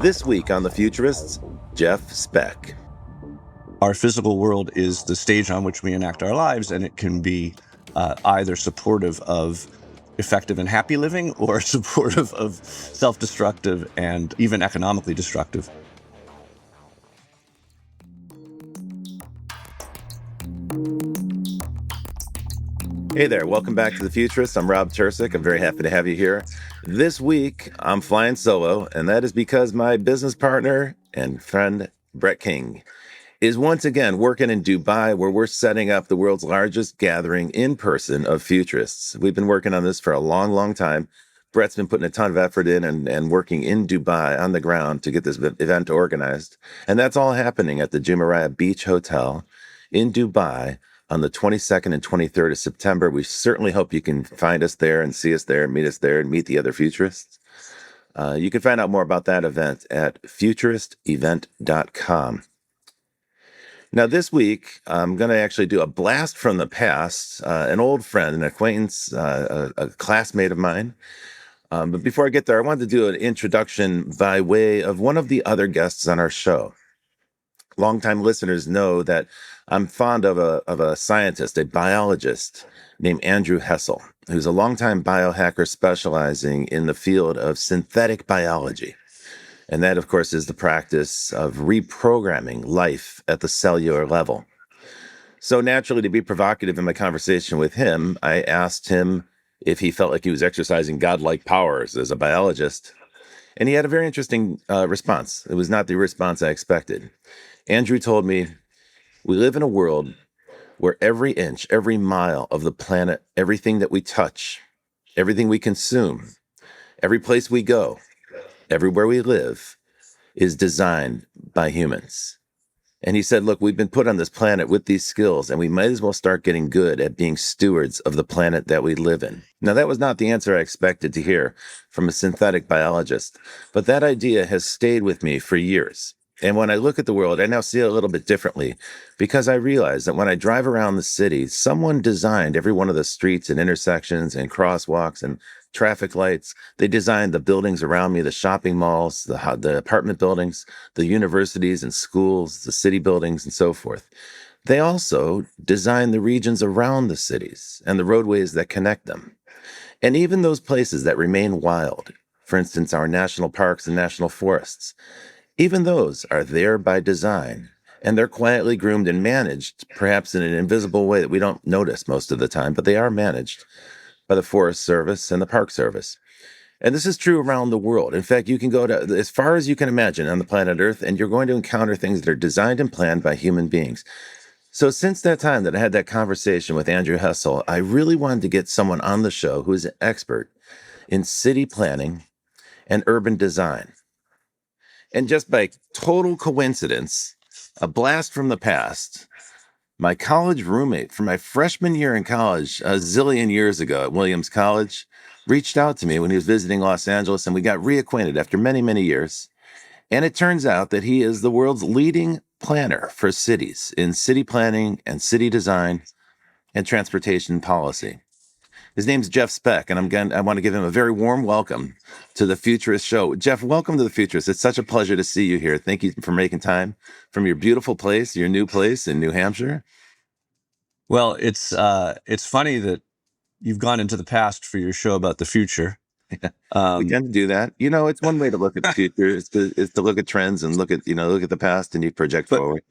This week on The Futurists, Jeff Speck. Our physical world is the stage on which we enact our lives, and it can be either supportive of effective and happy living or supportive of self-destructive and even economically destructive. Hey there, welcome back to The Futurists. I'm Rob Tersick. I'm very happy to have you here. This week, I'm flying solo, and that is because my business partner and friend, Brett King, is once again working in Dubai, where we're setting up the world's largest gathering in person of futurists. We've been working on this for a long, long time. Brett's been putting a ton of effort in and working in Dubai on the ground to get this event organized. And that's all happening at the Jumeirah Beach Hotel in Dubai on the 22nd and 23rd of September. We certainly hope you can find us there and see us there, meet us there, and meet the other futurists. You can find out more about that event at futuristevent.com. Now, this week, I'm going to actually do a blast from the past, an old friend, an acquaintance, a classmate of mine. But before I get there, I wanted to do an introduction by way of one of the other guests on our show. Longtime listeners know that I'm fond of a scientist, a biologist named Andrew Hessel, who's a longtime biohacker specializing in the field of synthetic biology. And that, of course, is the practice of reprogramming life at the cellular level. So naturally, to be provocative in my conversation with him, I asked him if he felt like he was exercising godlike powers as a biologist. And he had a very interesting response. It was not the response I expected. Andrew told me, we live in a world where every inch, every mile of the planet, everything that we touch, everything we consume, every place we go, everywhere we live, is designed by humans. And he said, look, we've been put on this planet with these skills, and we might as well start getting good at being stewards of the planet that we live in. Now, that was not the answer I expected to hear from a synthetic biologist, but that idea has stayed with me for years. And when I look at the world, I now see it a little bit differently, because I realize that when I drive around the city, someone designed every one of the streets and intersections and crosswalks and traffic lights. They designed the buildings around me, the shopping malls, the apartment buildings, the universities and schools, the city buildings, and so forth. They also designed the regions around the cities and the roadways that connect them. And even those places that remain wild, for instance, our national parks and national forests, even those are there by design, and they're quietly groomed and managed, perhaps in an invisible way that we don't notice most of the time, but they are managed by the Forest Service and the Park Service. And this is true around the world. In fact, you can go to as far as you can imagine on the planet Earth, and you're going to encounter things that are designed and planned by human beings. So since that time that I had that conversation with Andrew Hessel, I really wanted to get someone on the show who is an expert in city planning and urban design. And just by total coincidence, a blast from the past, my college roommate from my freshman year in college, a zillion years ago at Williams College, reached out to me when he was visiting Los Angeles, and we got reacquainted after many, many years. And it turns out that he is the world's leading planner for cities in city planning and city design and transportation policy. His name's Jeff Speck, and I want to give him a very warm welcome to the Futurist Show. Jeff, welcome to the Futurist. It's such a pleasure to see you here. Thank you for making time from your beautiful place, your new place in New Hampshire. Well, it's funny that you've gone into the past for your show about the future. We tend to do that. You know, it's one way to look at the future is to look at trends and look at the past and you project forward.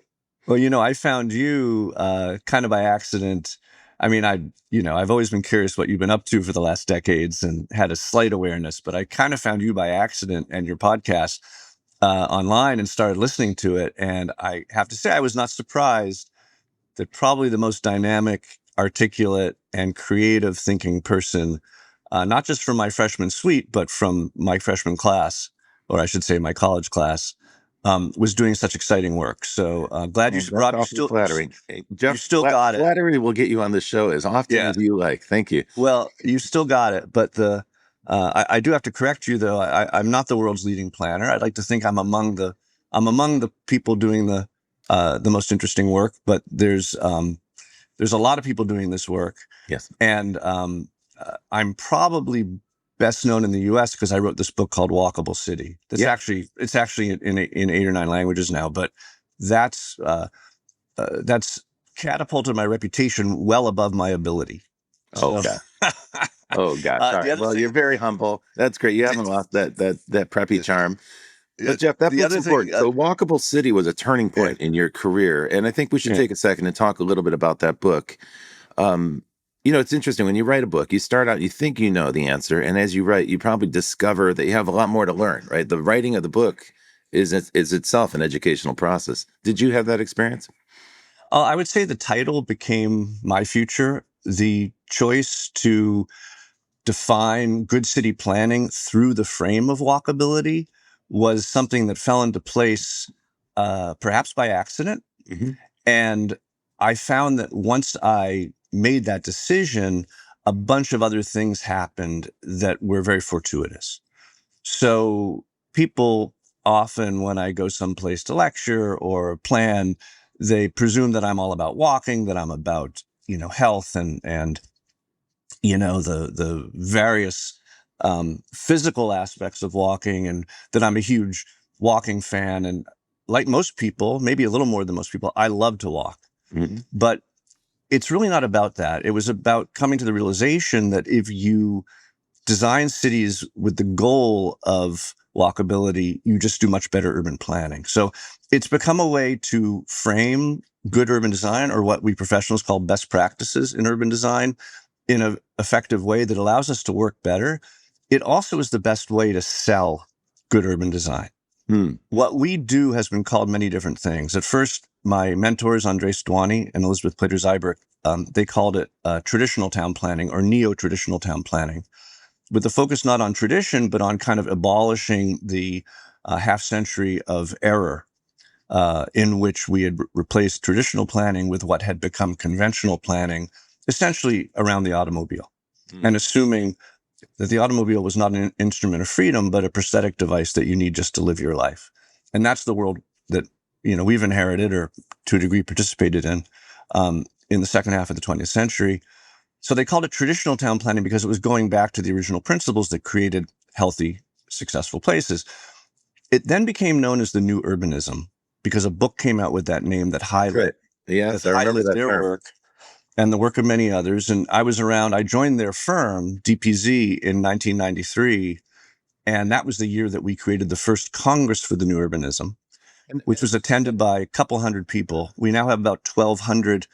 Well, I found you kind of by accident. I mean, I've always been curious what you've been up to for the last decades and had a slight awareness, but I kind of found you by accident and your podcast online and started listening to it. And I have to say, I was not surprised that probably the most dynamic, articulate, and creative thinking person, not just from my freshman suite, but from my freshman class, or I should say my college class, was doing such exciting work. So glad you, Rob, you still flattering. Jeff, you still got it. Flattery will get you on the show as often as you like. Thank you. Well, you still got it, but I do have to correct you though. I'm not the world's leading planner. I'd like to think I'm among the people doing the most interesting work, but there's a lot of people doing this work. Yes, and I'm probably best known in the U.S. because I wrote this book called Walkable City. Yeah. It's actually in 8 or 9 languages now, but that's that's catapulted my reputation well above my ability. Oh, So God. Oh, gosh. All the right. other Well, you're thing, very humble. That's great. You haven't lost that preppy charm. But Jeff, that the book's other thing, important. So, Walkable City was a turning yeah, point in your career, and I think we should yeah. take a second and talk a little bit about that book. Um, it's interesting when you write a book, you start out, you think you know the answer, and as you write, you probably discover that you have a lot more to learn. Right? The writing of the book is itself an educational process. Did you have that experience? I would say the title became my future. The choice to define good city planning through the frame of walkability was something that fell into place, perhaps by accident. Hmm. And I found that once I made that decision, a bunch of other things happened that were very fortuitous. So people often, when I go someplace to lecture or plan, they presume that I'm all about walking, that I'm about, health and the various physical aspects of walking, and that I'm a huge walking fan. And like most people, maybe a little more than most people, I love to walk. Hmm. But it's really not about that. It was about coming to the realization that if you design cities with the goal of walkability, you just do much better urban planning. So it's become a way to frame good urban design, or what we professionals call best practices in urban design, in an effective way that allows us to work better. It also is the best way to sell good urban design. Hmm. What we do has been called many different things. At first, my mentors, Andres Dwani and Elizabeth Plater-Zyberk, they called it traditional town planning or neo-traditional town planning, with the focus not on tradition, but on kind of abolishing the half century of error in which we had replaced traditional planning with what had become conventional planning, essentially around the automobile, Hmm. and assuming that the automobile was not an instrument of freedom, but a prosthetic device that you need just to live your life. And that's the world that we've inherited, or to a degree participated in the second half of the 20th century. So they called it traditional town planning because it was going back to the original principles that created healthy, successful places. It then became known as the new urbanism because a book came out with that name that That's right. Yes, I remember highlighted that their term. work and the work of many others. And I joined their firm, DPZ, in 1993. And that was the year that we created the first Congress for the New Urbanism, And, which was attended by a couple hundred people. We now have about 1,200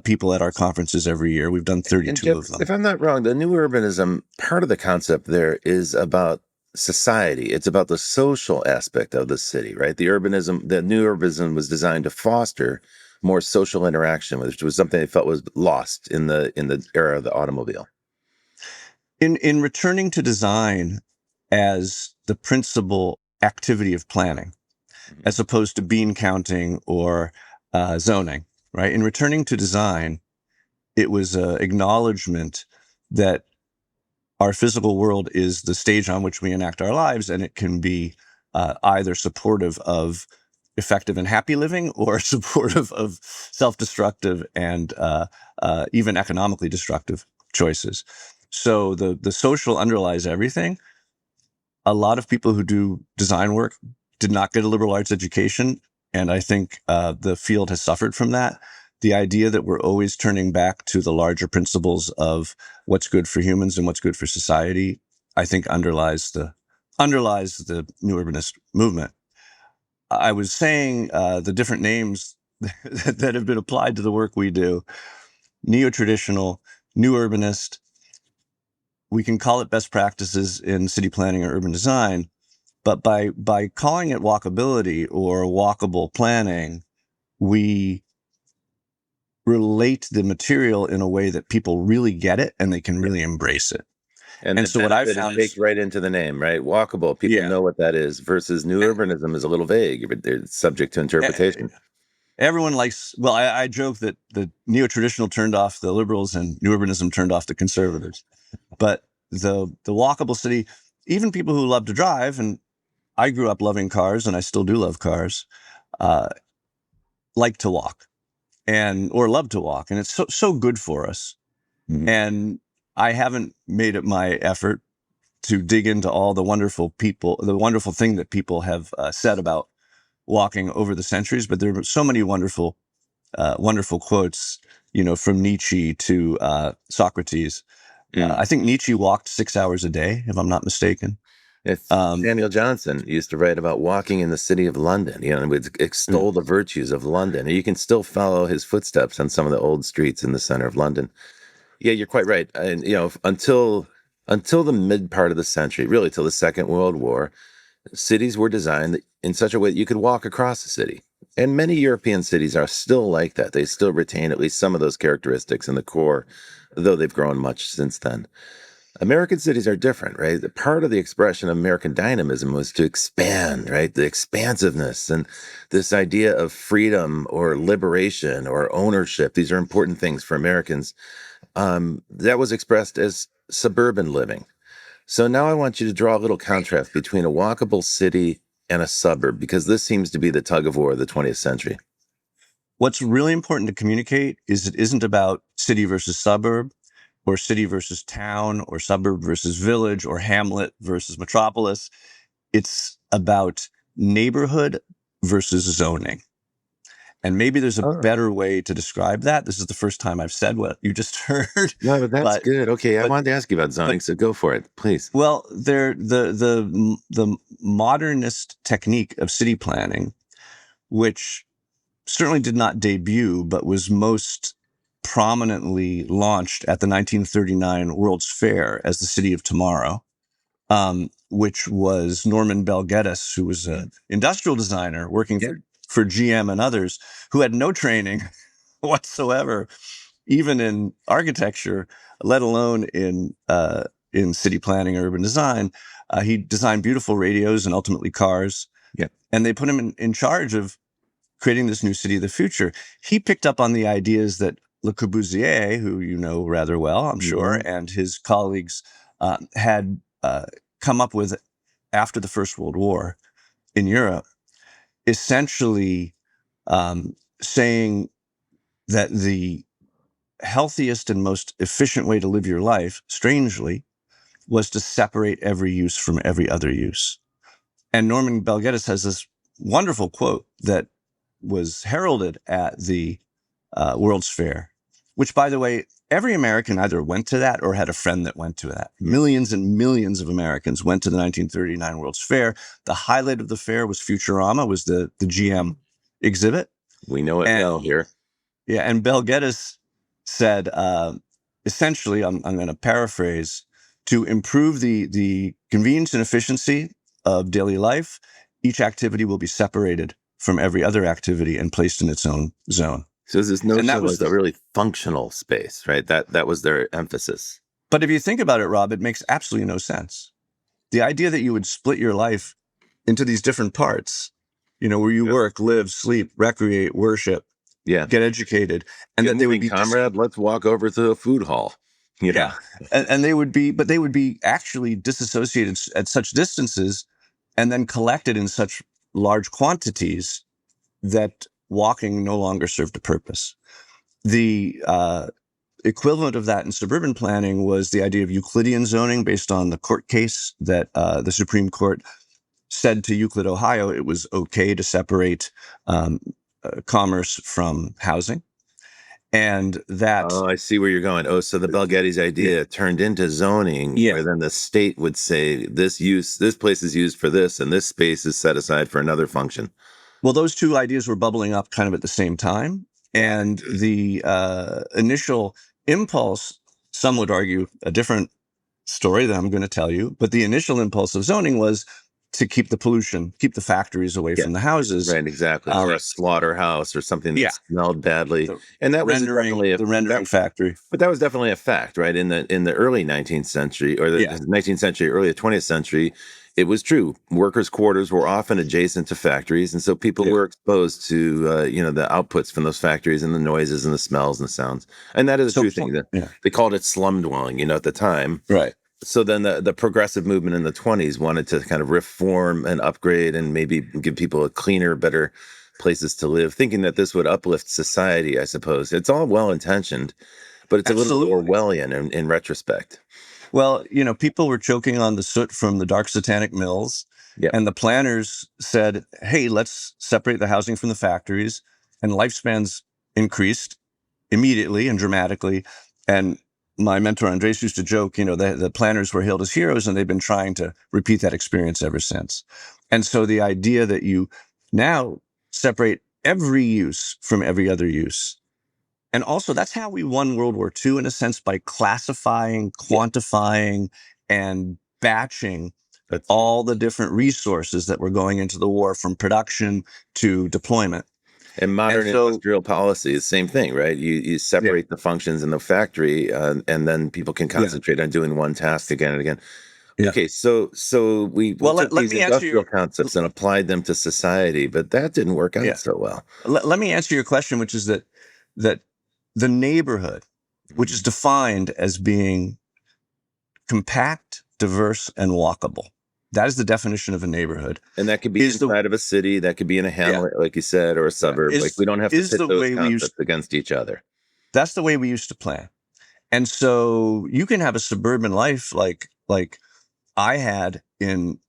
people at our conferences every year. We've done and 32 Jeff, of them. if I'm not wrong, the new urbanism, part of the concept there is about society. It's about the social aspect of the city, right? The new urbanism was designed to foster more social interaction, which was something they felt was lost in the era of the automobile. In returning to design as the principal activity of planning, Mhm. as opposed to bean counting or zoning, right? In returning to design, it was an acknowledgement that our physical world is the stage on which we enact our lives, and it can be either supportive of effective and happy living, or supportive of self-destructive and even economically destructive choices. So the social underlies everything. A lot of people who do design work did not get a liberal arts education, and I think the field has suffered from that. The idea that we're always turning back to the larger principles of what's good for humans and what's good for society, I think underlies the new urbanist movement. I was saying the different names that have been applied to the work we do: neo-traditional, new urbanist. We can call it best practices in city planning or urban design. But by calling it walkability or walkable planning, we relate the material in a way that people really get it and they can Yeah. really embrace it. And And the so what I've benefit is found baked is, right into the name, right? Walkable. People yeah, know what that is versus new urbanism is a little vague, but they're subject to e- interpretation. everyone likes. Well, I joke that the neo-traditional turned off the liberals and new urbanism turned off the conservatives. But the walkable city, even people who love to drive, and I grew up loving cars and I still do love cars, uh, like to walk and or love to walk, and it's so good for us. Mhm. And I haven't made it my effort to dig into all the wonderful thing that people have said about walking over the centuries, but there are so many wonderful quotes, from Nietzsche to Socrates. Mm. I think Nietzsche walked 6 hours a day, if I'm not mistaken. It's Um, Samuel Johnson used to write about walking in the city of London, and would mm. extol the virtues of London. And you can still follow his footsteps on some of the old streets in the center of London. Yeah, you're quite right. And until the mid part of the century, really till the Second World War, cities were designed in such a way that you could walk across the city. And many European cities are still like that. They still retain at least some of those characteristics in the core, though they've grown much since then. American cities are different, right? The part of the expression of American dynamism was to expand, right? The expansiveness and this idea of freedom or liberation or ownership. These are important things for Americans. That was expressed as suburban living. So now I want you to draw a little contrast between a walkable city and a suburb, because this seems to be the tug of war of the 20th century. What's really important to communicate is it isn't about city versus suburb, or city versus town, or suburb versus village, or hamlet versus metropolis. It's about neighborhood versus zoning. And maybe there's a Oh, better way to describe that. This is the first time I've said what you just heard, no, but that's but good. Okay, I but wanted to ask you about but zoning, so go for it, please. well, the modernist technique of city planning, which certainly did not debut, but was most prominently launched at the 1939 World's Fair as the City of Tomorrow, which was Norman Bell Geddes, who was an industrial designer working Yeah. for GM and others, who had no training whatsoever, even in architecture, let alone in city planning or urban design. He designed beautiful radios and ultimately cars. Yeah. And they put him in charge of creating this new city of the future. He picked up on the ideas that Le Corbusier, who you know rather well, I'm sure, Mhm. and his colleagues had come up with after the First World War in Europe, essentially saying that the healthiest and most efficient way to live your life, strangely, was to separate every use from every other use. And Norman Bell Geddes has this wonderful quote that was heralded at the World's Fair, which, by the way, every American either went to that or had a friend that went to that. Millions and millions of Americans went to the 1939 World's Fair. The highlight of the fair was Futurama, was the GM exhibit. We know it And well here. yeah, and Bel Geddes said, essentially, I'm going to paraphrase, to improve the convenience and efficiency of daily life, each activity will be separated from every other activity and placed in its own zone. So there's this And notion that of was like a really functional space, right? That was their emphasis. but if you think about it, Rob, it makes absolutely no sense. The idea that you would split your life into these different parts, where you Yep. work, live, sleep, recreate, worship, Yeah. get educated, and Get that they would moving, be comrade. Let's walk over to a food hall. You know. yeah, and they would be actually disassociated at such distances, and then collected in such large quantities that walking no longer served a purpose. The equivalent of that in suburban planning was the idea of Euclidean zoning, based on the court case that the Supreme Court said to Euclid, Ohio, it was okay to separate commerce from housing, and that Oh, I see where you're going. Oh, so the Bel Geddes yeah, idea turned into zoning, yeah. where then the state would say this place is used for this, and this space is set aside for another function. Well, those two ideas were bubbling up kind of at the same time. And the initial impulse, some would argue a different story that I'm going to tell you, but the initial impulse of zoning was to keep the pollution, keep the factories away Yeah, from the houses. right, exactly. Or a slaughterhouse or something that Yeah, smelled badly. the And that was definitely the that rendering factory. but that was definitely a fact, right? In the early 19th century, or Yeah, the 19th century, early 20th century, it was true. Workers' quarters were often adjacent to factories, and so people yeah. were exposed to the outputs from those factories and the noises and the smells and the sounds. And that is a So, true thing. That yeah, they called it slum dwelling, at the time. right. So then the progressive movement in the 20s wanted to kind of reform and upgrade and maybe give people a cleaner, better places to live, thinking that this would uplift society, I suppose. It's all well intentioned, but it's a little Absolutely. Orwellian in retrospect. Well, people were choking on the soot from the dark satanic mills, Yep. and the planners said, hey, let's separate the housing from the factories. And lifespans increased immediately and dramatically. And my mentor Andres used to joke, the planners were hailed as heroes, and they've been trying to repeat that experience ever since. And so the idea that you now separate every use from every other use. And also, that's how we won World War II, in a sense, by classifying, Yeah. quantifying, and batching That's all the different resources that were going into the war, from production to deployment. And And modern so, industrial policy is the same thing, right? You yeah, separate the functions in the factory, and then people can yeah, concentrate on doing one task again and again. yeah. Okay, so we Well, took let these me answer industrial your, concepts and applied them to society, but that didn't work out yeah, so well. let me answer your question, which is that the neighborhood, which is Mhm. defined as being compact, diverse, and walkable. That is the definition of a neighborhood. And that could be Is the inside of a city, that could be in a Yeah, hamlet, like you said, or a yeah. suburb. Like we don't have to Is pit the those way we used concepts against each other. That's the way we used to plan. And so you can have a suburban life like I had in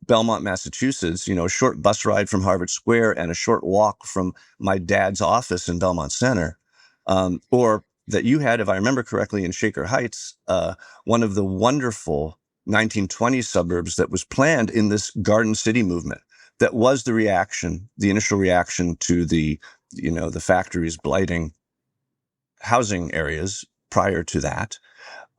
Belmont, Massachusetts, a short bus ride from Harvard Square and a short walk from my dad's office in Belmont Center. Or that you had, if I remember correctly, in Shaker Heights, one of the wonderful 1920s suburbs that was planned in this Garden City movement. That was the initial reaction to the factories blighting housing areas prior to that.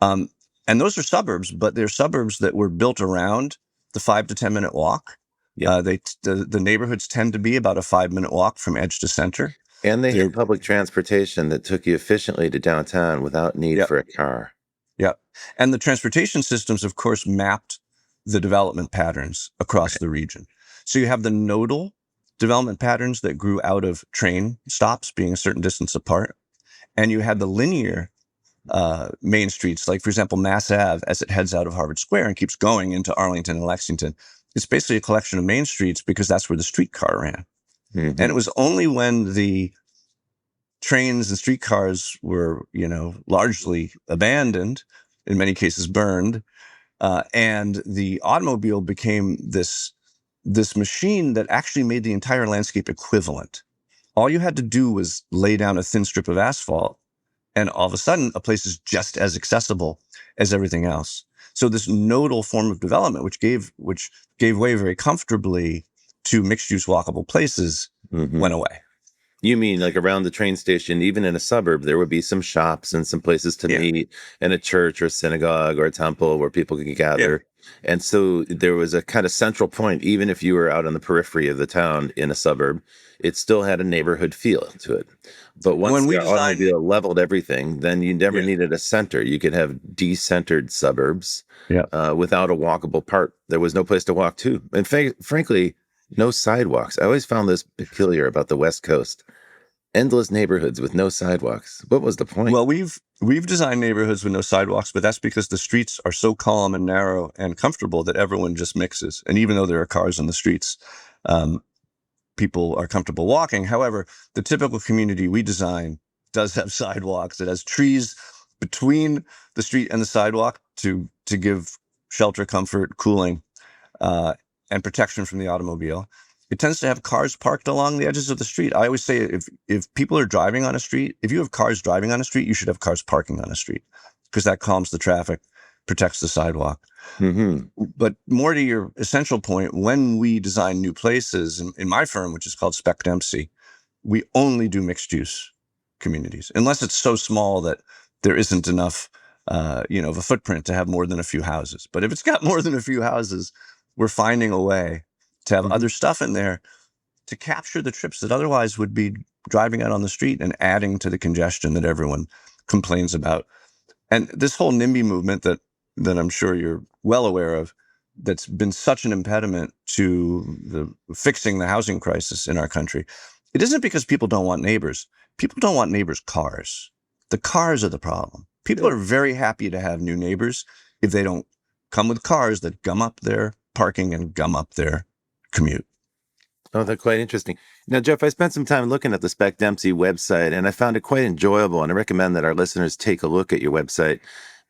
Um, and those are suburbs, but they're suburbs that were built around the 5 to 10 minute walk. Yep. The neighborhoods tend to be about a 5 minute walk from edge to center. And they had They're public transportation that took you efficiently to downtown without need Yeah, for a car. yeah. And the transportation systems, of course, mapped the development patterns across the region. So you have the nodal development patterns that grew out of train stops being a certain distance apart. And you had the linear main streets, like, for example, Mass Ave, as it heads out of Harvard Square and keeps going into Arlington and Lexington. It's basically a collection of main streets because that's where the streetcar ran. And it Hmm. was only when the trains and streetcars were, largely abandoned, in many cases burned, and the automobile became this machine that actually made the entire landscape equivalent. All you had to do was lay down a thin strip of asphalt, and all of a sudden, a place is just as accessible as everything else. So this nodal form of development, which gave way very comfortably to mixed-use walkable places, Hmm. went away. You mean like around the train station, even in a suburb, there would be some shops and some places to Yeah, meet, and a church or a synagogue or a temple where people could yeah. gather. And so there was a kind of central point, even if you were out on the periphery of the town in a suburb, it still had a neighborhood feel to it. But once When the we designed, automobile leveled everything, then you never yeah, needed a center. You could have decentered suburbs yeah. without a walkable part. There was no place to walk to. And frankly, no sidewalks. I always found this peculiar about the West Coast. Endless neighborhoods with no sidewalks. What was the point? Well, we've designed neighborhoods with no sidewalks, but that's because the streets are so calm and narrow and comfortable that everyone just mixes. And even though there are cars on the streets, um, people are comfortable walking. However, the typical community we design does have sidewalks. It has trees between the street and the sidewalk to give shelter, comfort, cooling, uh, and protection from the automobile. It tends to have cars parked along the edges of the street. I always say if people are driving on a street, if you have cars driving on a street, you should have cars parking on a street because that calms the traffic, protects the sidewalk. Hmm. But more to your essential point, when we design new places in my firm, which is called Speck, we only do mixed use communities, unless it's so small that there isn't enough, of a footprint to have more than a few houses. But if it's got more than a few houses, we're finding a way to have Hmm. other stuff in there to capture the trips that otherwise would be driving out on the street and adding to the congestion that everyone complains about. And this whole NIMBY movement that I'm sure you're well aware of, that's been such an impediment to the fixing the housing crisis in our country. It isn't because people don't want neighbors. People don't want neighbors' cars. The cars are the problem. People are very happy to have new neighbors if they don't come with cars that gum up their parking and gum up their commute. Oh, that's quite interesting. Now, Jeff, I spent some time looking at the Spec Dempsey website, and I found it quite enjoyable. And I recommend that our listeners take a look at your website.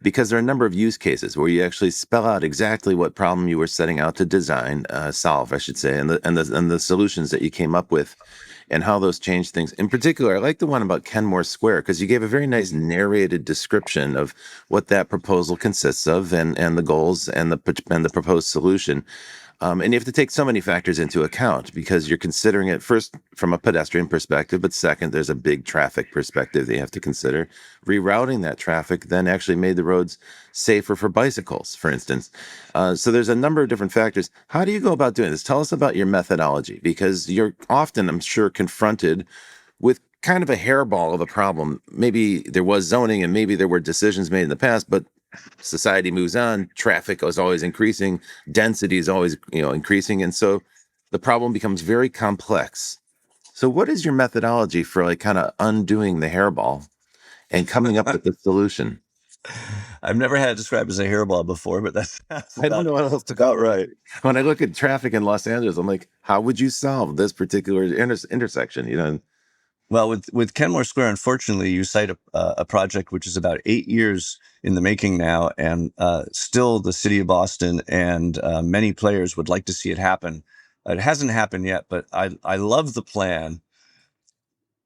because there are a number of use cases where you actually spell out exactly what problem you were setting out to design, solve, I should say, and the solutions that you came up with, and how those change things. In particular, I like the one about Kenmore Square because you gave a very nice narrated description of what that proposal consists of, and the goals and the proposed solution. And you have to take so many factors into account because you're considering it first from a pedestrian perspective, but second, there's a big traffic perspective that you have to consider. Rerouting that traffic then actually made the roads safer for bicycles, for instance. So there's a number of different factors. How do you go about doing this? Tell us about your methodology because you're often, I'm sure, confronted with kind of a hairball of a problem. Maybe there was zoning and maybe there were decisions made in the past, but society moves on, traffic is always increasing, density is always, increasing, and so the problem becomes very complex. So what is your methodology for like kind of undoing the hairball and coming up with the solution? I've never had it described as a hairball before, but that's I don't know what else to about call it. right. When I look at traffic in Los Angeles, I'm like, how would you solve this particular intersection? Well, with Kenmore Square, unfortunately, you cite a project which is about 8 years in the making now, and still the city of Boston and many players would like to see it happen. It hasn't happened yet, but I love the plan.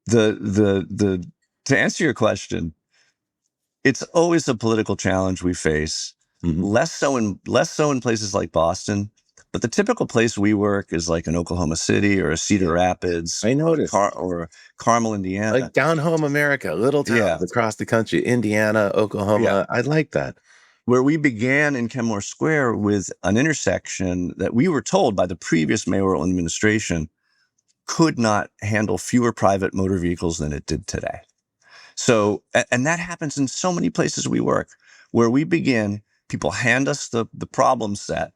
The To answer your question, it's always a political challenge we face. Mhm. Less so in places like Boston, but the typical place we work is like in Oklahoma City or a Cedar Rapids I or noticed. Carmel, Indiana. Like down home America, little towns Yeah, across the country, Indiana, yeah. Oklahoma. I like that. Where we began in Kenmore Square with an intersection that we were told by the previous mayoral administration could not handle fewer private motor vehicles than it did today. So, and that happens in so many places we work, where we begin, people hand us the problem set,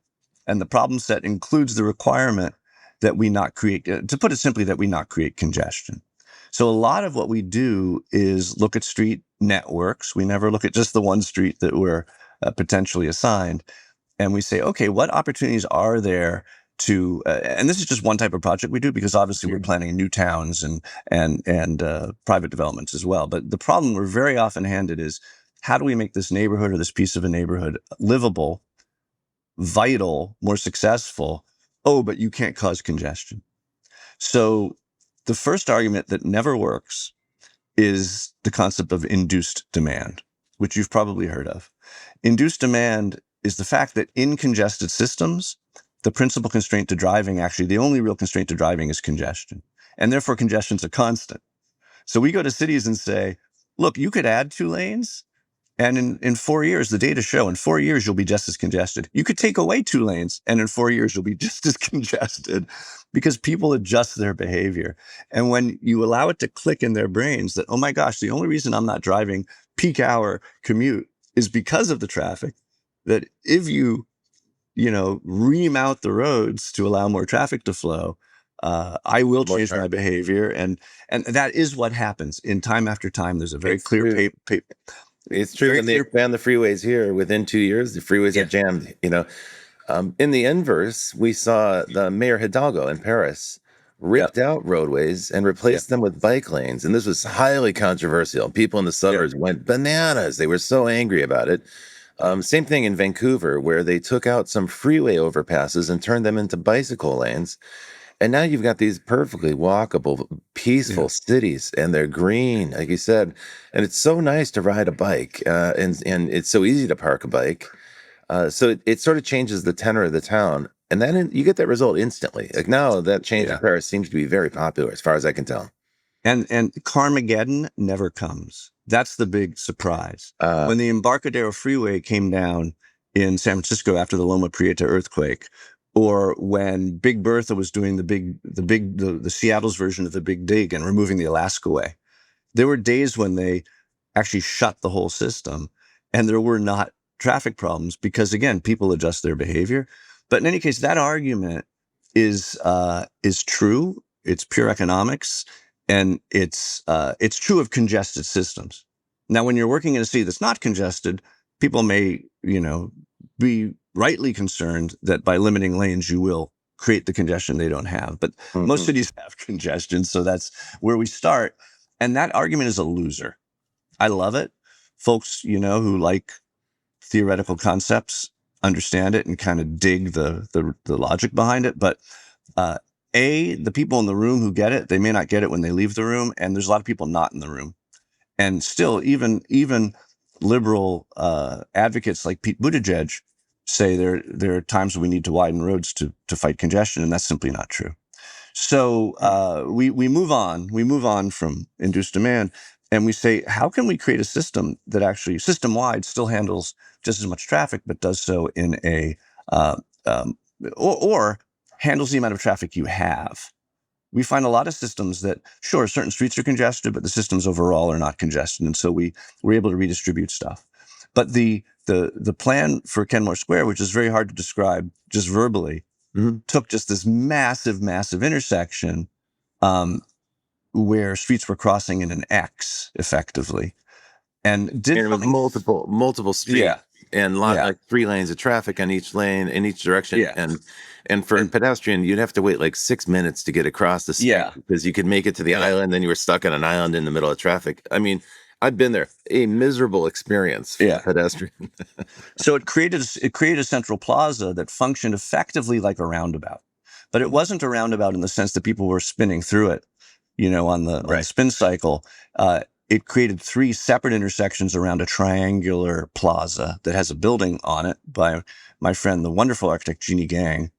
and the problem set includes the requirement that we not create, to put it simply, that we not create congestion. So a lot of what we do is look at street networks. We never look at just the one street that we're potentially assigned. And we say, okay, what opportunities are there to, and this is just one type of project we do because obviously we're planning new towns and private developments as well. But the problem we're very often handed is how do we make this neighborhood or this piece of a neighborhood livable, vital, more successful? Oh, but you can't cause congestion. So the first argument that never works is the concept of induced demand, which you've probably heard of. Induced demand is the fact that in congested systems, the principal constraint to driving, actually, the only real constraint to driving is congestion. And therefore, congestion's a constant. So we go to cities and say, look, you could add 2 lanes. And in 4 years, the data show in 4 years, you'll be just as congested. You could take away 2 lanes, and in 4 years, you'll be just as congested because people adjust their behavior. And when you allow it to click in their brains that, oh my gosh, the only reason I'm not driving peak hour commute is because of the traffic, that if you remount the roads to allow more traffic to flow, I will More change my traffic. behavior. And that is what happens in time after time. There's a very It's clear true. It's true. very When they clear. expand the freeways here, within 2 years, the freeways are Yeah. jammed. In the inverse, we saw the Mayor Hidalgo in Paris Yeah. ripped out roadways and Yeah. replaced them with bike lanes. And this was highly controversial. People in the Yeah. suburbs went bananas. They were so angry about it. Same thing in Vancouver, where they took out some freeway overpasses and turned them into bicycle lanes. And now you've got these perfectly walkable, Yeah. peaceful cities, and they're green, like you said. And it's so nice to ride a bike, and it's so easy to park a bike. So it sort of changes the tenor of the town, and then you get that result instantly. Like now, that change in Yeah. Paris seems to be very popular, as far as I can tell. And Carmageddon never comes. That's the big surprise. Uh, When the Embarcadero Freeway came down in San Francisco after the Loma Prieta earthquake, or when Big Bertha was doing the Seattle's version of the Big Dig and removing the Alaska Way, there were days when they actually shut the whole system, and there were not traffic problems because again, people adjust their behavior. But in any case, that argument is true. It's pure economics, and it's true of congested systems. Now, when you're working in a city that's not congested, people may be rightly concerned that by limiting lanes, you will create the congestion they don't have. But most mhm. cities have congestion, so that's where we start. And that argument is a loser. I love it. Folks, who like theoretical concepts, understand it, and kind of dig the logic behind it. But the people in the room who get it, they may not get it when they leave the room, and there's a lot of people not in the room. And still, even liberal advocates like Pete Buttigieg say there are times when we need to widen roads to fight congestion, and that's simply not true. So we move on from induced demand, and we say, how can we create a system that actually system-wide still handles just as much traffic, but does so in a uh, um, or handles the amount of traffic you have. We find a lot of systems that, sure, certain streets are congested, but the systems overall are not congested, and so we're able to redistribute stuff. But the plan for Kenmore Square, which is very hard to describe just verbally, took just this massive intersection where streets were crossing in an X effectively, and did And with multiple streets, yeah, and like 3 lanes of traffic on each lane in each direction. Yeah. And for a pedestrian, you'd have to wait like 6 minutes to get across the street because you could make it to the island, then you were stuck on an island in the middle of traffic. I mean, I've been there. A miserable experience for a pedestrian. So it created a central plaza that functioned effectively like a roundabout, but it wasn't a roundabout in the sense that people were spinning through it, on the spin cycle. It created 3 separate intersections around a triangular plaza that has a building on it by my friend, the wonderful architect Jeannie Gang,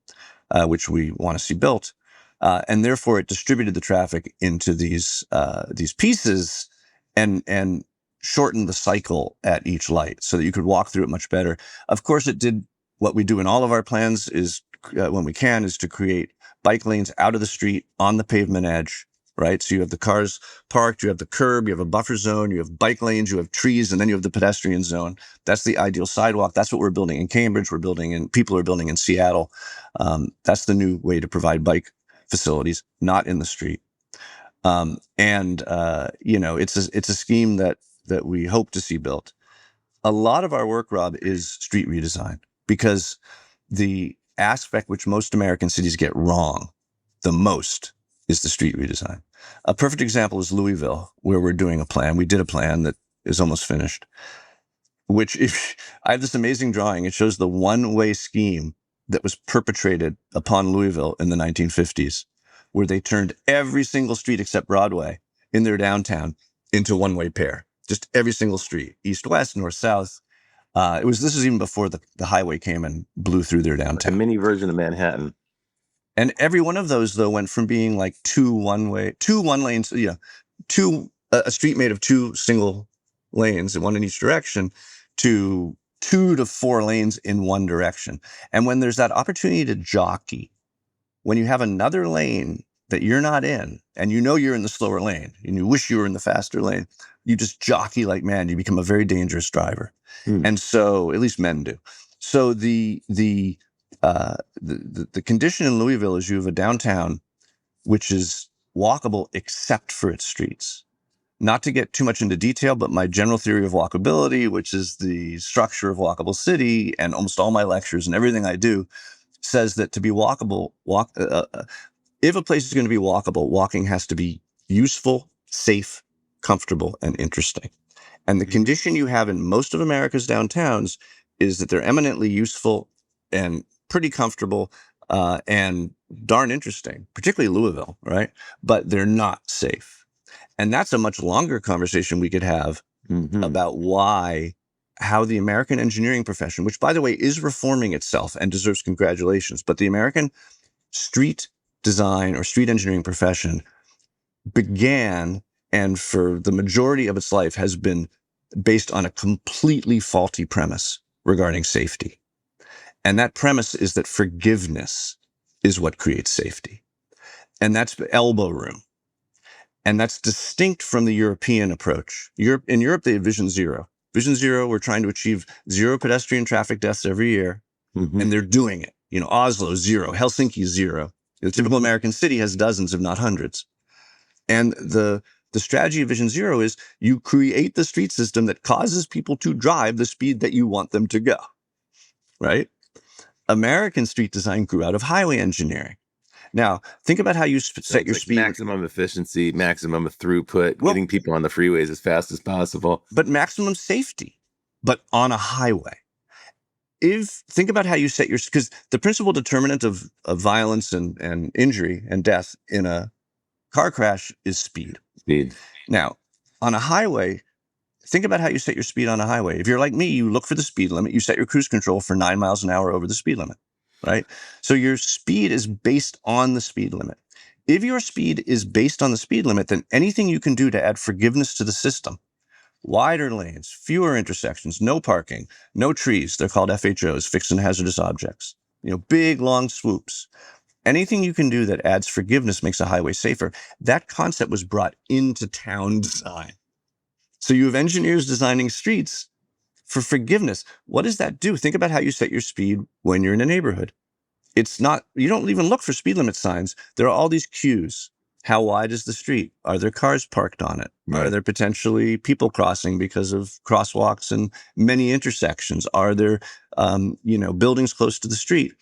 which we want to see built. And therefore it distributed the traffic into these pieces and shortened the cycle at each light so that you could walk through it much better. Of course, it did what we do in all of our plans is when we can is to create bike lanes out of the street on the pavement edge, right? So you have the cars parked, you have the curb, you have a buffer zone, you have bike lanes, you have trees, and then you have the pedestrian zone. That's the ideal sidewalk. That's what we're building in Cambridge. People are building in Seattle. That's the new way to provide bike facilities, not in the street. It's a scheme that we hope to see built. A lot of our work, Rob, is street redesign, because the aspect which most American cities get wrong the most is the street redesign. A perfect example is Louisville, where we're doing a plan. We did a plan that is almost finished, which I have this amazing drawing. It shows the one-way scheme that was perpetrated upon Louisville in the 1950s, where they turned every single street except Broadway in their downtown into one-way pair. Just every single street, east-west, north-south. This is even before the highway came and blew through their downtown. A mini version of Manhattan. And every one of those, though, went from being like two one lanes, a street made of 2 single lanes, and one in each direction, to 2 to 4 lanes in one direction. And when there's that opportunity to jockey, when you have another lane that you're not in, and you're in the slower lane, and you wish you were in the faster lane, you just jockey like mad. You become a very dangerous driver. And so, at least men do. So the condition in Louisville is you have a downtown which is walkable except for its streets. Not to get too much into detail, but my general theory of walkability, which is the structure of walkable city, and almost all my lectures and everything I do, says that to be walkable, if a place is going to be walkable, walking has to be useful, safe, comfortable, and interesting. And the condition you have in most of America's downtowns is that they're eminently useful and pretty comfortable and darn interesting, particularly Louisville, right? But they're not safe. And that's a much longer conversation we could have about how the American engineering profession, which, by the way, is reforming itself and deserves congratulations, but the American street design or street engineering profession began, and for the majority of its life has been based on a completely faulty premise regarding safety. And that premise is that forgiveness is what creates safety. And that's elbow room. And that's distinct from the European approach. In Europe, they have Vision Zero. Vision Zero, we're trying to achieve 0 pedestrian traffic deaths every year. And they're doing it. Oslo, 0. Helsinki, 0. The typical American city has dozens, if not hundreds. And the strategy of Vision Zero is you create the street system that causes people to drive the speed that you want them to go, right? American street design grew out of highway engineering. Now, think about how you set your speed. Maximum efficiency, maximum throughput, getting people on the freeways as fast as possible. But maximum safety, but on a highway. think about how you set your, because the principal determinant of violence and injury and death in a car crash is speed. Speed. Now, on a highway, think about how you set your speed on a highway. If you're like me, you look for the speed limit. You set your cruise control for 9 miles an hour over the speed limit, right? So your speed is based on the speed limit. If your speed is based on the speed limit, then anything you can do to add forgiveness to the system, wider lanes, fewer intersections, no parking, no trees, they're called FHOs, fixed and hazardous objects, big, long swoops. Anything you can do that adds forgiveness makes a highway safer. That concept was brought into town design. So you have engineers designing streets for forgiveness. What does that do? Think about how you set your speed when you're in a neighborhood. It's not, you don't even look for speed limit signs. There are all these cues. How wide is the street? Are there cars parked on it? Right. Are there potentially people crossing because of crosswalks and many intersections? Are there, buildings close to the street?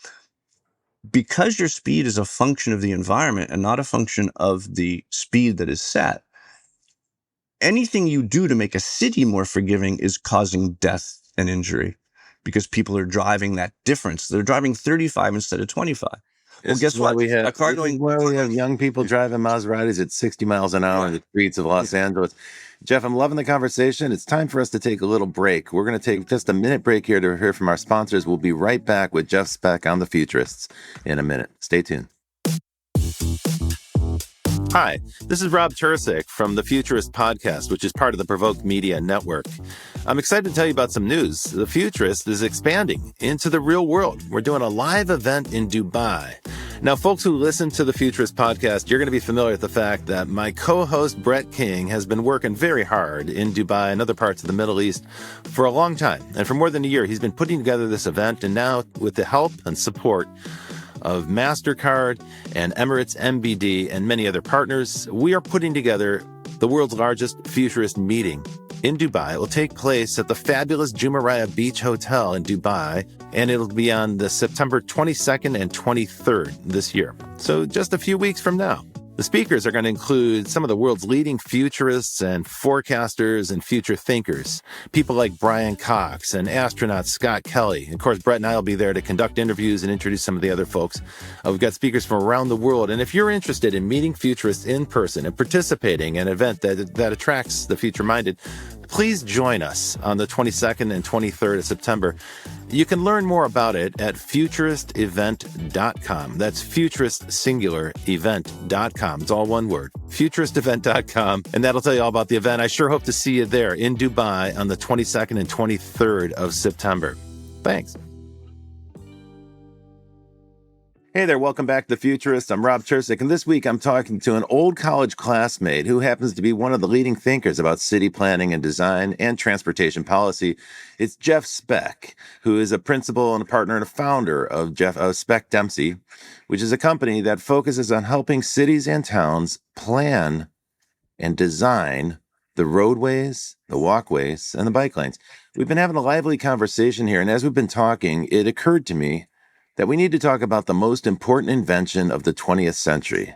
Because your speed is a function of the environment and not a function of the speed that is set, anything you do to make a city more forgiving is causing death and injury because people are driving that difference. They're driving 35 instead of 25. Well, guess what? We have, a car going. Why we have young people driving Maseratis at 60 miles an hour in the streets of Los Angeles. Jeff, I'm loving the conversation. It's time for us to take a little break. We're going to take just a minute break here to hear from our sponsors. We'll be right back with Jeff Speck on the Futurists in a minute. Stay tuned. Hi, this is Rob Tursik from the Futurist podcast, which is part of the Provoked Media Network. I'm excited to tell you about some news. The Futurist is expanding into the real world. We're doing a live event in Dubai. Now, folks who listen to the Futurist podcast, you're going to be familiar with the fact that my co-host Brett King has been working very hard in Dubai and other parts of the Middle East for a long time. And for more than a year, he's been putting together this event. And now, with the help and support of MasterCard and Emirates MBD and many other partners, we are putting together the world's largest futurist meeting in Dubai. It will take place at the fabulous Jumeirah Beach Hotel in Dubai, and it'll be on the September 22nd and 23rd this year. So just a few weeks from now. The speakers are going to include some of the world's leading futurists and forecasters and future thinkers. People like Brian Cox and astronaut Scott Kelly. Of course, Brett and I will be there to conduct interviews and introduce some of the other folks. We've got speakers from around the world. And if you're interested in meeting futurists in person and participating in an event that attracts the future-minded, please join us on the 22nd and 23rd of September. You can learn more about it at futuristevent.com. That's futurist singular event.com. It's all one word, futuristevent.com. And that'll tell you all about the event. I sure hope to see you there in Dubai on the 22nd and 23rd of September. Thanks. Hey there, welcome back to The Futurist. I'm Rob Tursik, and this week I'm talking to an old college classmate who happens to be one of the leading thinkers about city planning and design and transportation policy. It's Jeff Speck, who is a principal and a partner and a founder of Speck Dempsey, which is a company that focuses on helping cities and towns plan and design the roadways, the walkways, and the bike lanes. We've been having a lively conversation here, and as we've been talking, it occurred to me that we need to talk about the most important invention of the 20th century.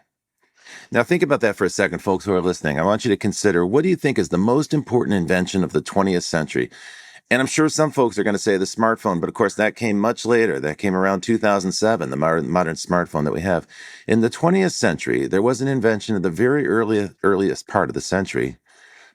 Now, think about that for a second, folks who are listening. I want you to consider, what do you think is the most important invention of the 20th century? And I'm sure some folks are going to say the smartphone, but of course that came much later. That came around 2007, the modern smartphone that we have. In the 20th century, there was an invention of the very earliest part of the century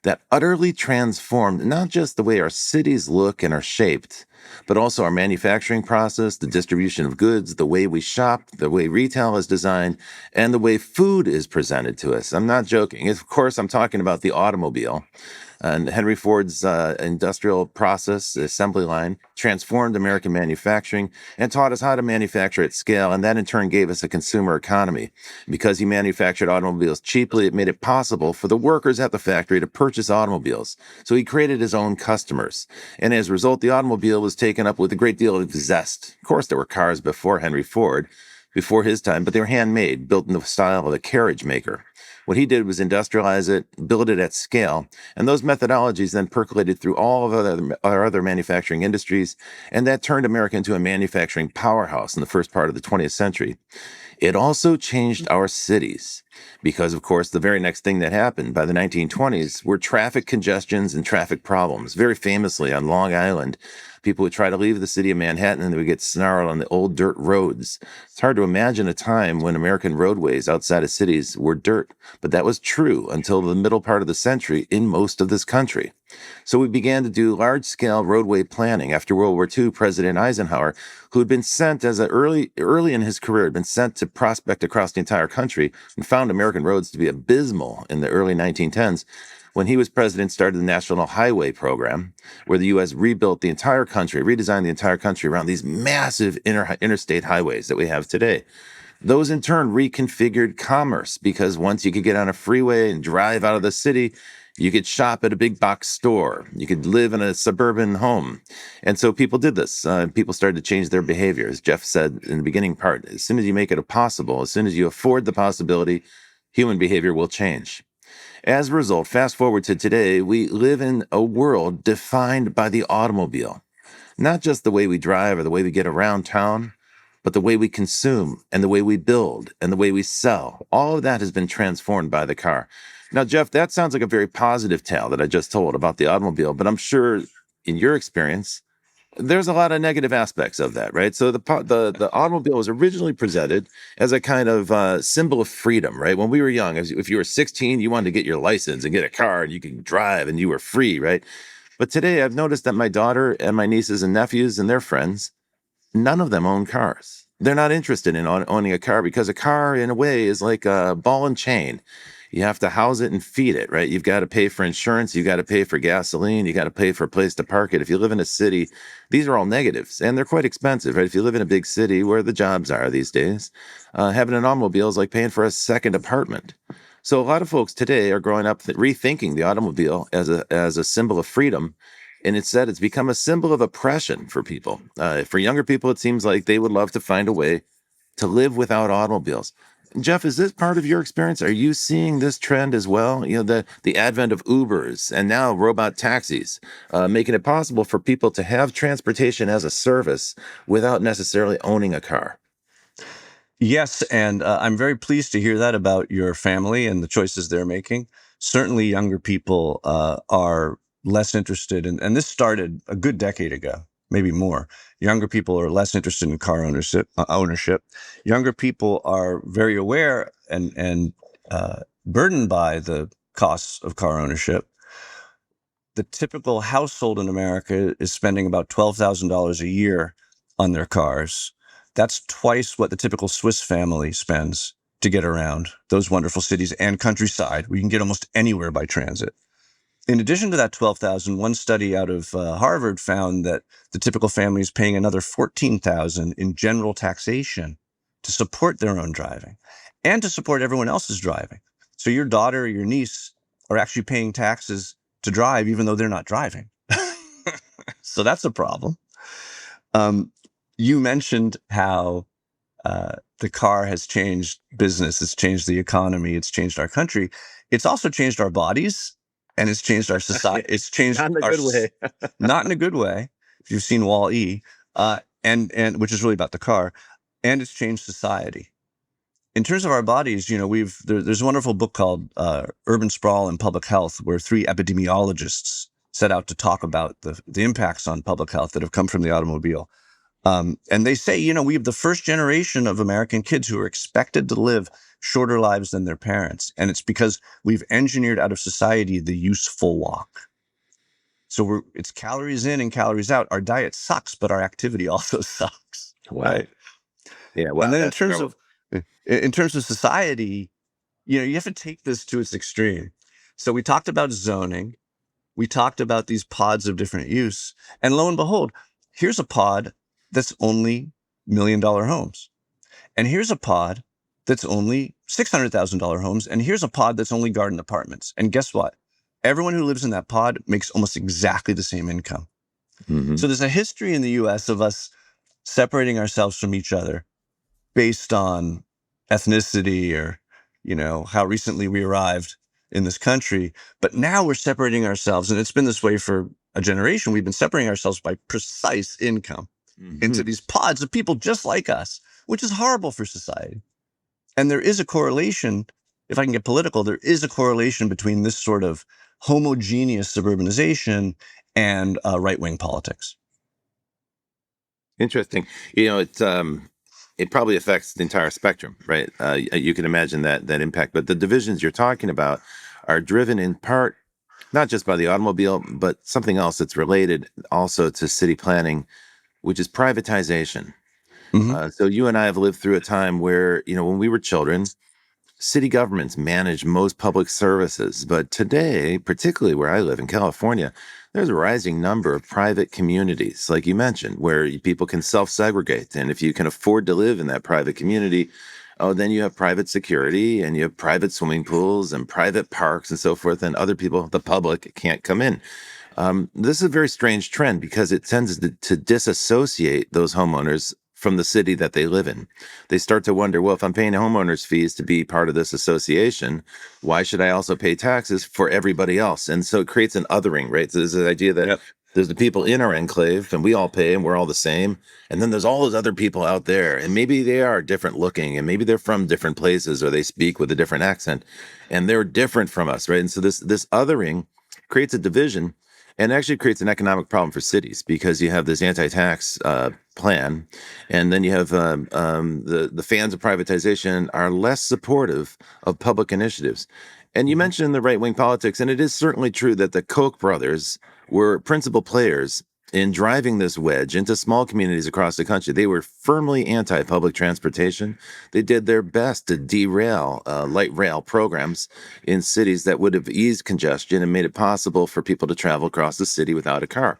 that utterly transformed not just the way our cities look and are shaped, but also our manufacturing process, the distribution of goods, the way we shop, the way retail is designed, and the way food is presented to us. I'm not joking. Of course, I'm talking about the automobile. And Henry Ford's industrial process assembly line transformed American manufacturing and taught us how to manufacture at scale, and that in turn gave us a consumer economy. Because he manufactured automobiles cheaply, it made it possible for the workers at the factory to purchase automobiles. So he created his own customers. And as a result, the automobile was taken up with a great deal of zest. Of course, there were cars before Henry Ford, before his time, but they were handmade, built in the style of a carriage maker. What he did was industrialize it, build it at scale, and those methodologies then percolated through all of our other manufacturing industries, and that turned America into a manufacturing powerhouse in the first part of the 20th century. It also changed our cities because, of course, the very next thing that happened by the 1920s were traffic congestions and traffic problems. Very famously on Long Island, people would try to leave the city of Manhattan and they would get snarled on the old dirt roads. It's hard to imagine a time when American roadways outside of cities were dirt, but that was true until the middle part of the century in most of this country. So we began to do large-scale roadway planning. After World War II, President Eisenhower, who had been sent as early in his career, had been sent to prospect across the entire country and found American roads to be abysmal in the early 1910s. When he was president, started the National Highway Program, where the U.S. rebuilt the entire country, redesigned the entire country around these massive interstate highways that we have today. Those in turn reconfigured commerce because once you could get on a freeway and drive out of the city, you could shop at a big box store. You could live in a suburban home. And so people did this. People started to change their behavior. As Jeff said in the beginning part, as soon as you make it possible, as soon as you afford the possibility, human behavior will change. As a result, fast forward to today, we live in a world defined by the automobile. Not just the way we drive or the way we get around town, but the way we consume and the way we build and the way we sell. All of that has been transformed by the car. Now, Jeff, that sounds like a very positive tale that I just told about the automobile, but I'm sure in your experience, there's a lot of negative aspects of that, right? So the automobile was originally presented as a kind of symbol of freedom, right? When we were young, if you were 16, you wanted to get your license and get a car and you could drive and you were free, right? But today I've noticed that my daughter and my nieces and nephews and their friends, none of them own cars. They're not interested in owning a car because a car, in a way, is like a ball and chain. You have to house it and feed it, right? You've got to pay for insurance. You got to pay for gasoline. You got to pay for a place to park it. If you live in a city, these are all negatives and they're quite expensive, right? If you live in a big city where the jobs are these days, having an automobile is like paying for a second apartment. So a lot of folks today are growing up rethinking the automobile as a symbol of freedom, and instead it's become a symbol of oppression for people. For younger people, it seems like they would love to find a way to live without automobiles. Jeff, is this part of your experience? Are you seeing this trend as well? You know, the advent of Ubers and now robot taxis, making it possible for people to have transportation as a service without necessarily owning a car. Yes, and I'm very pleased to hear that about your family and the choices they're making. Certainly, younger people are less interested in, and this started a good decade ago, maybe more. Younger people are less interested in car ownership. Younger people are very aware and burdened by the costs of car ownership. The typical household in America is spending about $12,000 a year on their cars. That's twice what the typical Swiss family spends to get around those wonderful cities and countryside where you can get almost anywhere by transit. In addition to that 12,000, one study out of Harvard found that the typical family is paying another 14,000 in general taxation to support their own driving and to support everyone else's driving. So your daughter or your niece are actually paying taxes to drive even though they're not driving. So that's a problem. Um, you mentioned how the car has changed business, it's changed the economy, it's changed our country. It's also changed our bodies and it's changed our society. It's changed Not in a our good way. not in a good way. If you've seen Wall-E, and which is really about the car, and it's changed society. In terms of our bodies, you know, there's a wonderful book called Urban Sprawl and Public Health, where three epidemiologists set out to talk about the impacts on public health that have come from the automobile. And they say, you know, we have the first generation of American kids who are expected to live shorter lives than their parents. And it's because we've engineered out of society the useful walk. So it's calories in and calories out. Our diet sucks, but our activity also sucks. Wow. Right. Yeah. And Wow. then That's terrible. in terms of society, you know, you have to take this to its extreme. So we talked about zoning. We talked about these pods of different use. And lo and behold, here's a pod that's only $1 million homes. And here's a pod that's only $600,000 homes. And here's a pod that's only garden apartments. And guess what? Everyone who lives in that pod makes almost exactly the same income. Mm-hmm. So there's a history in the US of us separating ourselves from each other based on ethnicity or, you know, how recently we arrived in this country. But now we're separating ourselves, and it's been this way for a generation. We've been separating ourselves by precise income into these pods of people just like us, which is horrible for society. And there is a correlation, if I can get political, there is a correlation between this sort of homogeneous suburbanization and right-wing politics. Interesting. It probably affects the entire spectrum, right? You can imagine that impact. But the divisions you're talking about are driven in part not just by the automobile, but something else that's related also to city planning, which is privatization. Hmm. So you and I have lived through a time where, when we were children, city governments manage most public services. But today, particularly where I live in California, there's a rising number of private communities, like you mentioned, where people can self-segregate. And if you can afford to live in that private community, oh, then you have private security and you have private swimming pools and private parks and so forth, and other people, the public, can't come in. This is a very strange trend because it tends to disassociate those homeowners from the city that they live in. They start to wonder, well, if I'm paying homeowners fees to be part of this association, why should I also pay taxes for everybody else? And so it creates an othering, right? So there's the idea that Yep. there's the people in our enclave and we all pay and we're all the same. And then there's all those other people out there and maybe they are different looking and maybe they're from different places or they speak with a different accent and they're different from us, right? And so this othering creates a division and actually creates an economic problem for cities because you have this anti-tax plan, and then you have the fans of privatization are less supportive of public initiatives. And you Mhm. mentioned the right-wing politics, and it is certainly true that the Koch brothers were principal players in driving this wedge into small communities across the country. They were firmly anti-public transportation. They did their best to derail light rail programs in cities that would have eased congestion and made it possible for people to travel across the city without a car.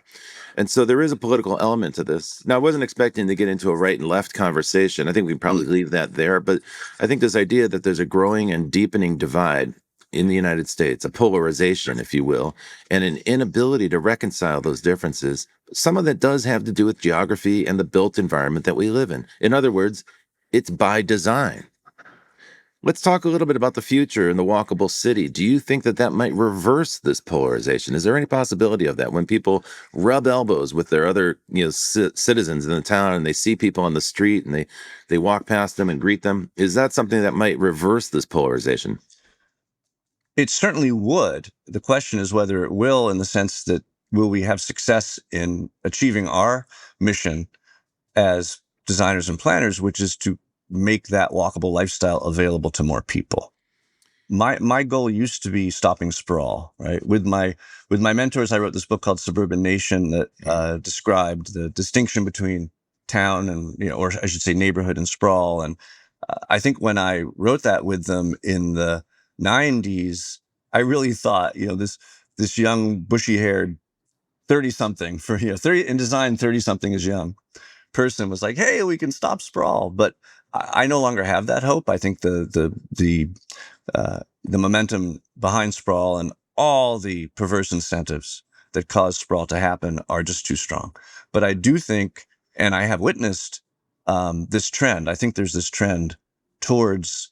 And so there is a political element to this. Now, I wasn't expecting to get into a right and left conversation. I think we can probably leave that there. But I think this idea that there's a growing and deepening divide in the United States, a polarization, if you will, and an inability to reconcile those differences, some of that does have to do with geography and the built environment that we live in. In other words, it's by design. Let's talk a little bit about the future and the walkable city. Do you think that might reverse this polarization? Is there any possibility of that when people rub elbows with their other, citizens in the town and they see people on the street and they walk past them and greet them? Is that something that might reverse this polarization? It certainly would. The question is whether it will, in the sense that will we have success in achieving our mission as designers and planners, which is to make that walkable lifestyle available to more people. My goal used to be stopping sprawl, right? With my mentors, I wrote this book called Suburban Nation that described the distinction between town and, or I should say neighborhood and sprawl. And I think when I wrote that with them in the 90s, I really thought, this young bushy haired 30 something for, 30 in design, 30 something is young person was like, "Hey, we can stop sprawl." But I no longer have that hope. I think the momentum behind sprawl and all the perverse incentives that cause sprawl to happen are just too strong. But I do think, and I have witnessed this trend. I think there's this trend towards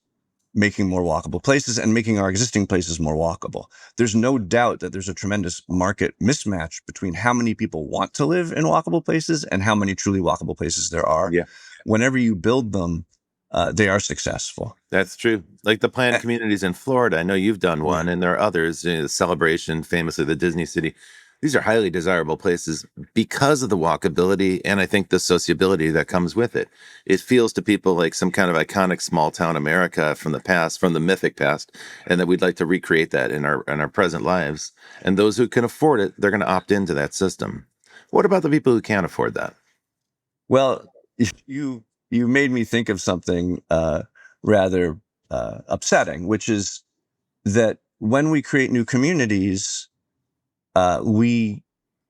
making more walkable places and making our existing places more walkable. There's no doubt that there's a tremendous market mismatch between how many people want to live in walkable places and how many truly walkable places there are. Yeah. Whenever you build them, they are successful. That's true. Like the planned Uh, communities in Florida, I know you've done yeah. one, and there are others. The Celebration, famously the Disney City. These are highly desirable places because of the walkability and I think the sociability that comes with it. It feels to people like some kind of iconic small town America from the past, from the mythic past, and that we'd like to recreate that in our present lives. And those who can afford it, they're going to opt into that system. What about the people who can't afford that? Well, you made me think of something rather upsetting, which is that when we create new communities, we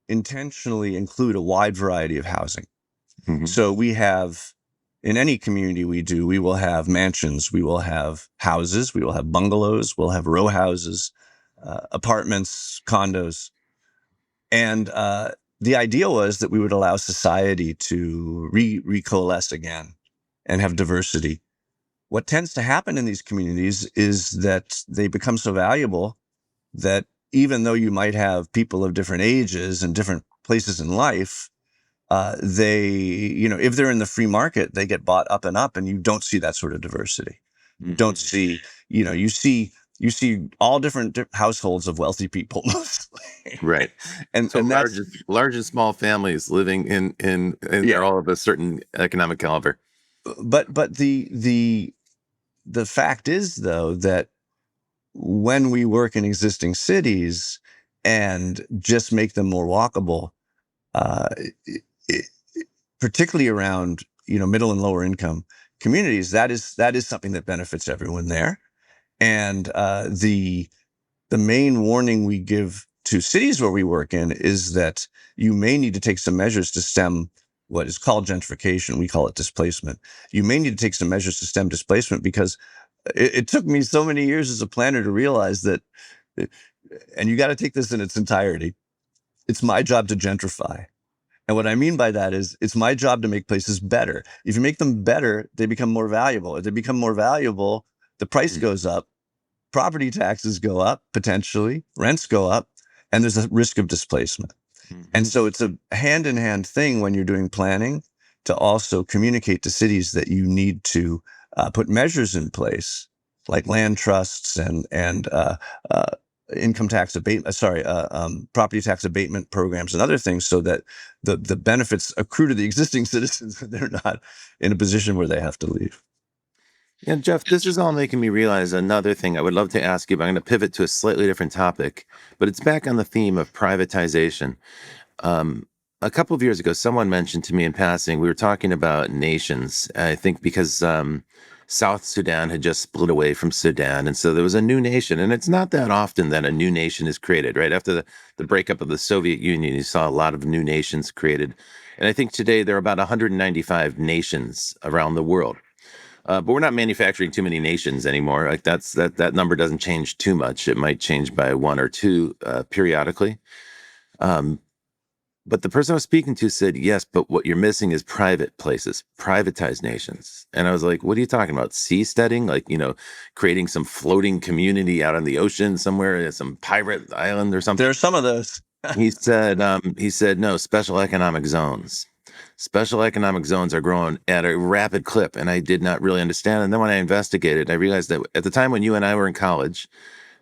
intentionally include a wide variety of housing. Hmm. So we have, in any community we will have mansions, we will have houses, we will have bungalows, we'll have row houses, apartments, condos. And the idea was that we would allow society to recoalesce again and have diversity. What tends to happen in these communities is that they become so valuable that even though you might have people of different ages and different places in life, they, if they're in the free market, they get bought up and up, and you don't see that sort of diversity. don't Hmm. see, you see all different households of wealthy people mostly. Right. and So and that's large and small families living in they're yeah. all of a certain economic caliber. But the fact is, though, that when we work in existing cities and just make them more walkable, uh, it, it, particularly around middle and lower income communities, that is something that benefits everyone there. And the main warning we give to cities where we work in is that you may need to take some measures to stem what is called gentrification. We call it displacement. You may need to take some measures to stem displacement because it took me so many years as a planner to realize that, and you got to take this in its entirety. It's my job to gentrify. And what I mean by that is it's my job to make places better. If you make them better, they become more valuable. If they become more valuable, the price goes up, property taxes go up, potentially, rents go up, and there's a risk of displacement. And Mhm. so it's a hand in hand thing when you're doing planning to also communicate to cities that you need to put measures in place like land trusts and uh, income tax abatement, property tax abatement programs and other things, so that the benefits accrue to the existing citizens and they're not in a position where they have to leave. Yeah, Jeff, this is all making me realize another thing I would love to ask you, but I'm going to pivot to a slightly different topic, but it's back on the theme of privatization. Um, a couple of years ago, someone mentioned to me in passing, we were talking about nations. I think because South Sudan had just split away from Sudan. And so there was a new nation. And it's not that often that a new nation is created, right? After the breakup of the Soviet Union, you saw a lot of new nations created. And I think today there are about 195 nations around the world. But we're not manufacturing too many nations anymore. Like that number doesn't change too much. It might change by one or two periodically. Um, but the person I was speaking to said, yes, but what you're missing is private places, privatized nations. And I was like, what are you talking about? Seasteading? Like, creating some floating community out on the ocean somewhere, some pirate island or There something? are some of those. He said, no, special economic zones. Special economic zones are growing at a rapid clip. And I did not really understand. And then when I investigated, I realized that at the time when you and I were in college,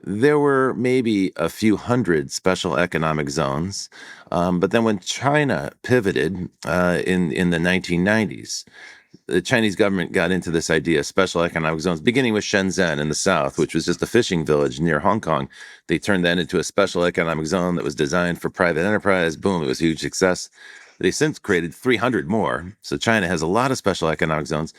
there were maybe a few hundred special economic zones. But then when China pivoted in the 1990s, the Chinese government got into this idea of special economic zones, beginning with Shenzhen in the south, which was just a fishing village near Hong Kong. They turned that into a special economic zone that was designed for private enterprise. Boom, it was a huge success. They since created 300 more. So China has a lot of special economic zones.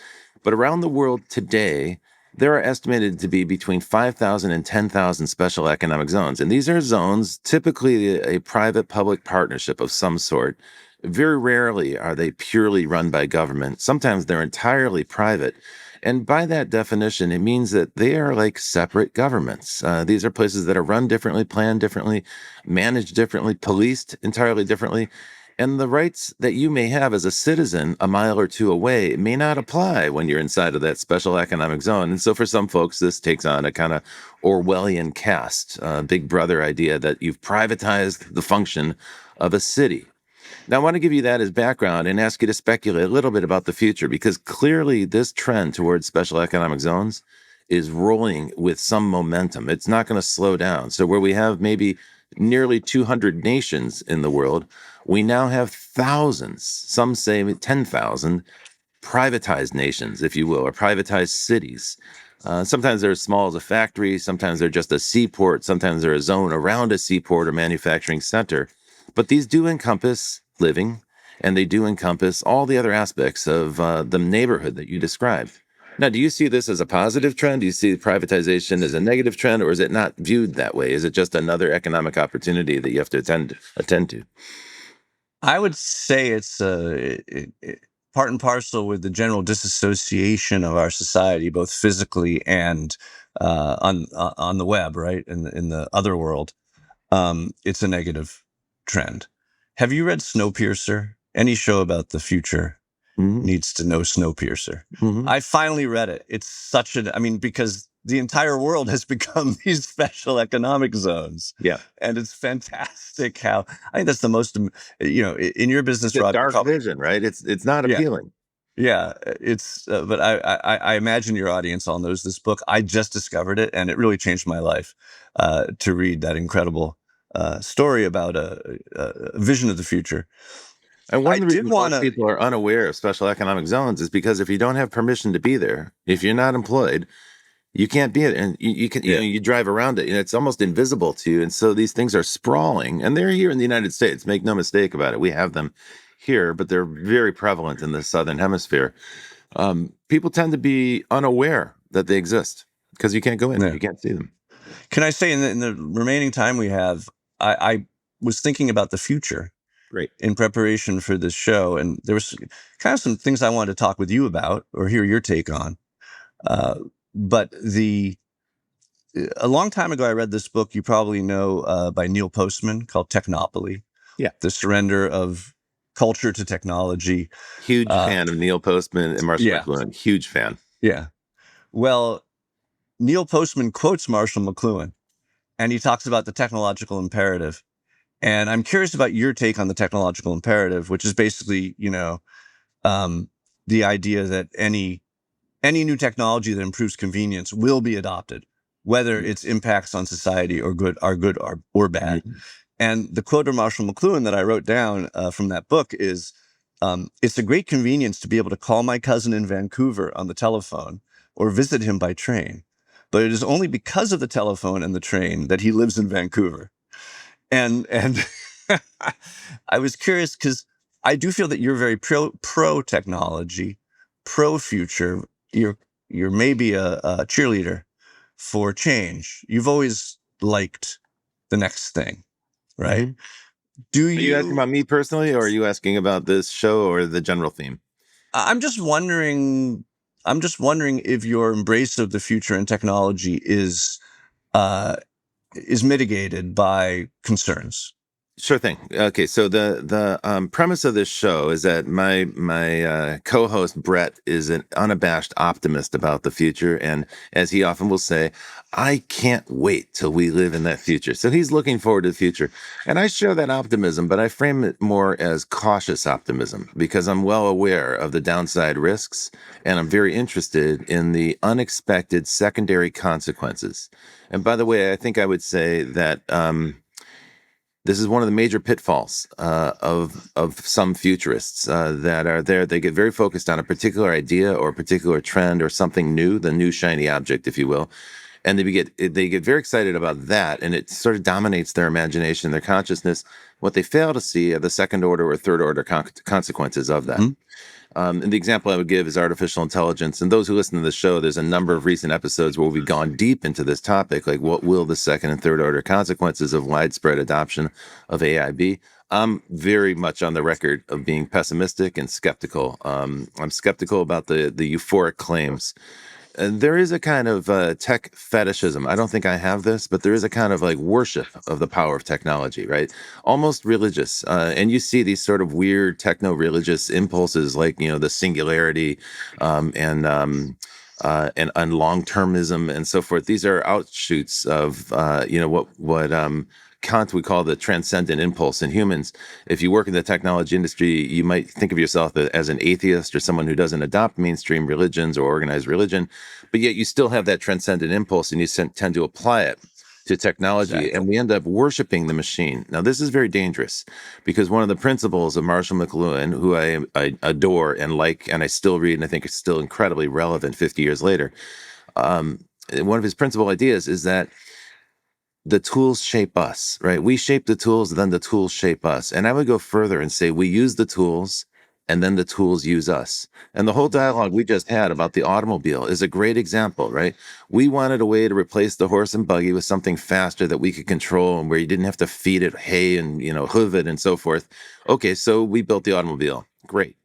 But around the world today, there are estimated to be between 5,000 and 10,000 special economic zones. And these are zones, typically a private public partnership of some sort. Very rarely are they purely run by government. Sometimes they're entirely private. And by that definition, it means that they are like separate governments. These are places that are run differently, planned differently, managed differently, policed entirely differently. And the rights that you may have as a citizen a mile or two away may not apply when you're inside of that special economic zone. And so for some folks, this takes on a kind of Orwellian cast, big brother idea that you've privatized the function of a city. Now, I want to give you that as background and ask you to speculate a little bit about the future, because clearly this trend towards special economic zones is rolling with some momentum. It's not going to slow down. So, where we have maybe nearly 200 nations in the world, we now have thousands, some say 10,000 privatized nations, if you will, or privatized cities. Sometimes they're as small as a factory, sometimes they're just a seaport, sometimes they're a zone around a seaport or manufacturing center. But these do encompass living, and they do encompass all the other aspects of the neighborhood that you described. Now, do you see this as a positive trend? Do you see privatization as a negative trend, or is it not viewed that way? Is it just another economic opportunity that you have to attend to? I would say it's part and parcel with the general disassociation of our society, both physically and on the web, right, in the other world. It's a negative trend. Have you read Snowpiercer? Any show about the future Hmm. needs to know Snowpiercer. Hmm. I finally read it. It's such I mean, because the entire world has become these special economic zones. Yeah. And it's fantastic how I think that's the most, in your business, It's a Rob, dark vision, right? It's not yeah, appealing. Yeah, it's but I imagine your audience all knows this book. I just discovered it, and it really changed my life to read that incredible story about a vision of the future. And one I of the did reasons want most to, people are unaware of special economic zones is because if you don't have permission to be there, if you're not employed, you can't be it, and you can, yeah, you drive around it, and it's almost invisible to you. And so these things are sprawling, and they're here in the United States. Make no mistake about it. We have them here, but they're very prevalent in the southern hemisphere. People tend to be unaware that they exist because you can't go in, yeah. you can't see them. Can I say in the remaining time we have, I was thinking about the future Great. in preparation for this show, and there was kind of some things I wanted to talk with you about or hear your take on. Uh, but the a long time ago, I read this book you probably know by Neil Postman called Technopoly: Yeah. The Surrender of Culture to Technology. Huge Uh, fan of Neil Postman and Marshall yeah, McLuhan. Huge fan. yeah. Well, Neil Postman quotes Marshall McLuhan, and he talks about the technological imperative. And I'm curious about your take on the technological imperative, which is basically, um, the idea that any new technology that improves convenience will be adopted, whether its impacts on society or bad. Mhm. And the quote of Marshall McLuhan that I wrote down from that book is, "It's a great convenience to be able to call my cousin in Vancouver on the telephone or visit him by train, but it is only because of the telephone and the train that he lives in Vancouver." And I was curious because I do feel that you're very pro technology, pro future. You're you're maybe a cheerleader for change. You've always liked the next thing, right? Mhm. Do Are you asking you? about me personally, or are you asking about this show or the general theme? I'm just wondering. I'm just wondering if your embrace of the future and technology uh, is mitigated by concerns. Sure thing. Okay, so the premise of this show is that my co-host Brett is an unabashed optimist about the future, and as he often will say, I can't wait till we live in that future. So he's looking forward to the future, and I share that optimism, but I frame it more as cautious optimism because I'm well aware of the downside risks, and I'm very interested in the unexpected secondary consequences. And by the way, I think I would say that. This is one of the major pitfalls of some futurists that are there. They get very focused on a particular idea or a particular trend or something new, the new shiny object, if you will, and they get very excited about that, and it sort of dominates their imagination, their consciousness. What they fail to see are the second order or third order consequences of that. Mhm. And the example I would give is artificial intelligence. And those who listen to the show, there's a number of recent episodes where we've gone deep into this topic, like what will the second and third order consequences of widespread adoption of AI be? I'm very much on the record of being pessimistic and skeptical. I'm skeptical about the euphoric claims. And there is a kind of tech fetishism. I don't think I have this, but there is a kind of like worship of the power of technology, right? Almost religious. And you see these sort of weird techno religious impulses like, the singularity and long termism and so forth. These are outshoots of, what Kant would call the transcendent impulse in humans. If you work in the technology industry, you might think of yourself as an atheist or someone who doesn't adopt mainstream religions or organized religion, but yet you still have that transcendent impulse and you tend to apply it to technology, and Exactly. we end up worshiping the machine. Now, this is very dangerous because one of the principles of Marshall McLuhan, who I adore and like, and I still read and I think is still incredibly relevant 50 years later, um, one of his principal ideas is that the tools shape us, right? We shape the tools, then the tools shape us. And I would go further and say we use the tools and then the tools use us. And the whole dialogue we just had about the automobile is a great example, right? We wanted a way to replace the horse and buggy with something faster that we could control and where you didn't have to feed it hay and, hoof it and so forth. Okay, so we built the automobile. Great.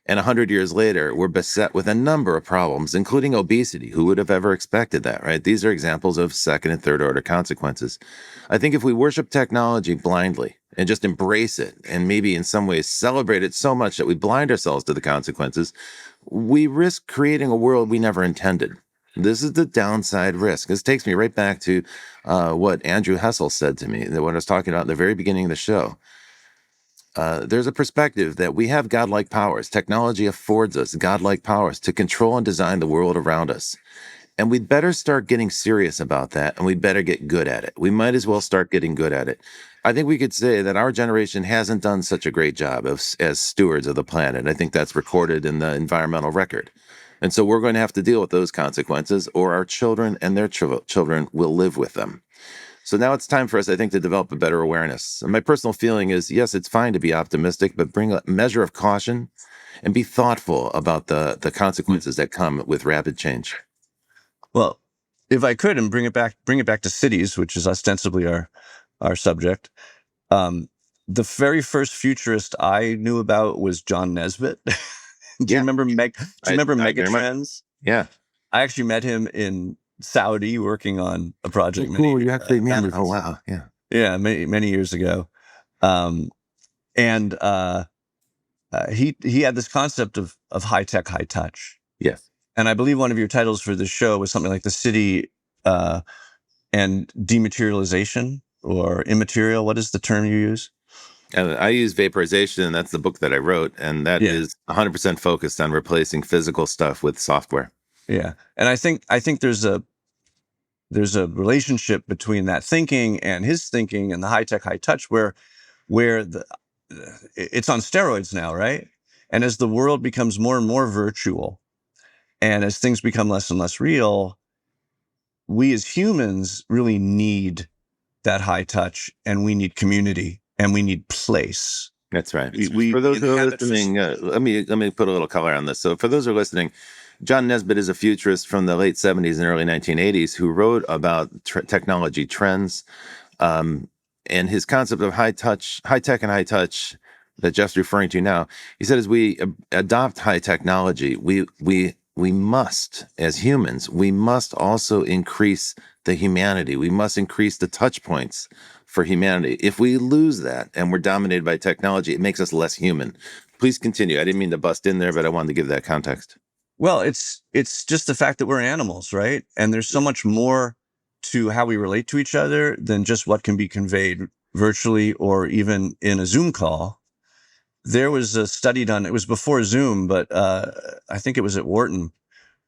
And 100 years later, we're beset with a number of problems, including obesity. Who would have ever expected that, right? These are examples of second and third order consequences. I think if we worship technology blindly and just embrace it and maybe in some ways celebrate it so much that we blind ourselves to the consequences, we risk creating a world we never intended. This is the downside risk. This takes me right back to what Andrew Hessel said to me, what I was talking about in the very beginning of the show. there's a perspective that we have godlike powers. Technology affords us godlike powers to control and design the world around us. And we'd better start getting serious about that, and we'd better get good at it. We might as well start getting good at it. I think we could say that our generation hasn't done such a great job as stewards of the planet. I think that's recorded in the environmental record. And so we're going to have to deal with those consequences, or our children and their children will live with them. So now it's time for us, I think, to develop a better awareness. And my personal feeling is, yes, it's fine to be optimistic, but bring a measure of caution and be thoughtful about the consequences that come with rapid change. Well, if I could, and bring it back to cities, which is ostensibly our subject. The very first futurist I knew about was John Nesbitt. Do you Yeah, remember very much. Megatrends? Yeah. I actually met him in Saudi working on a project Oh, many cool. You actually met him. Oh, decades. wow. Yeah. Yeah, many years ago. Um, and he had this concept of high tech, high touch. Yes. And I believe one of your titles for this show was something like the city uh, and dematerialization or immaterial. What is the term you use? And I use vaporization, and that's the book that I wrote. And that Yeah, is 100% focused on replacing physical stuff with software. yeah. And I think there's a relationship between that thinking and his thinking and the high tech, high touch, where it's on steroids now, right? And as the world becomes more and more virtual, and as things become less and less real, we as humans really need that high touch, and we need community, and we need place. That's right. We For those who are inhabit. listening, let me put a little color on this. So, for those who are listening, John Nesbitt is a futurist from the late 70s and early 1980s who wrote about technology trends. Um, and his concept of high tech and high touch that Jeff's referring to now, he said, as we adopt high technology, we must, as humans, we must also increase the humanity. We must increase the touch points for humanity. If we lose that and we're dominated by technology, it makes us less human. Please continue. I didn't mean to bust in there, but I wanted to give that context. Well, it's just the fact that we're animals, right? And there's so much more to how we relate to each other than just what can be conveyed virtually or even in a Zoom call. There was a study done, it was before Zoom, but I think it was at Wharton,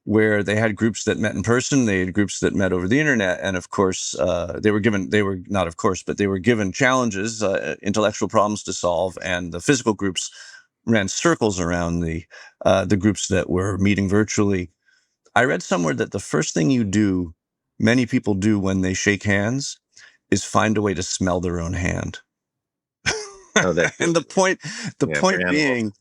where they had groups that met in person, they had groups that met over the internet. And of course, they were not of course, but they were given challenges, intellectual problems to solve. And the physical groups ran circles around the groups that were meeting virtually. I read somewhere that the first thing many people do when they shake hands, is find a way to smell their own hand. Oh, that's And the yeah, for point animals. being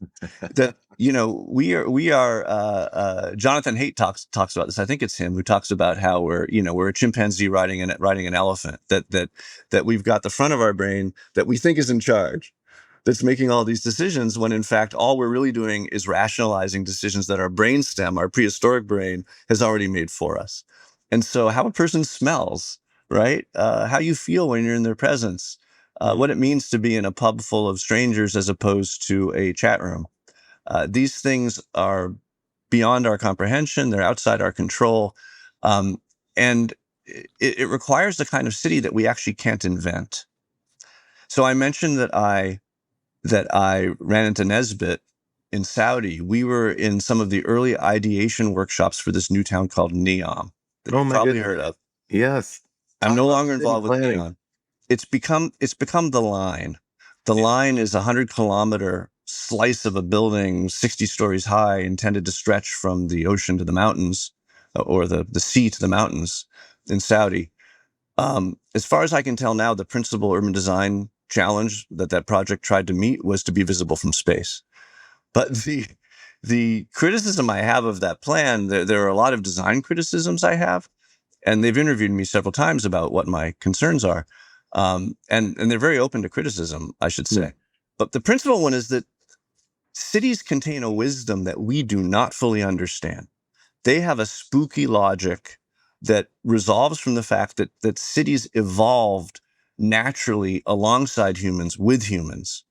that we are Jonathan Haidt talks about this. I think it's him who talks about how we're a chimpanzee riding an elephant, that we've got the front of our brain that we think is in charge, that's making all these decisions, when in fact all we're really doing is rationalizing decisions that our brainstem, our prehistoric brain, has already made for us. And so how a person smells, right? How you feel when you're in their presence, what it means to be in a pub full of strangers as opposed to a chat room. These things are beyond our comprehension. They're outside our control. And it requires the kind of city that we actually can't invent. So I mentioned that I ran into Nesbitt in Saudi. We were in some of the early ideation workshops for this new town called Neom, that Oh you've my probably goodness. heard of. Yes. I'm Talk no about longer city involved with planning. Neom. It's become the line. The line is a 100-kilometer slice of a building, 60 stories high, intended to stretch from the ocean to the mountains, or the sea to the mountains in Saudi. As far as I can tell now, the principal urban design challenge that project tried to meet was to be visible from space. But the criticism I have of that plan, there are a lot of design criticisms I have, and they've interviewed me several times about what my concerns are. And they're very open to criticism, I should say. But the principal one is that cities contain a wisdom that we do not fully understand. They have a spooky logic that resolves from the fact that cities evolved naturally alongside humans, with humans,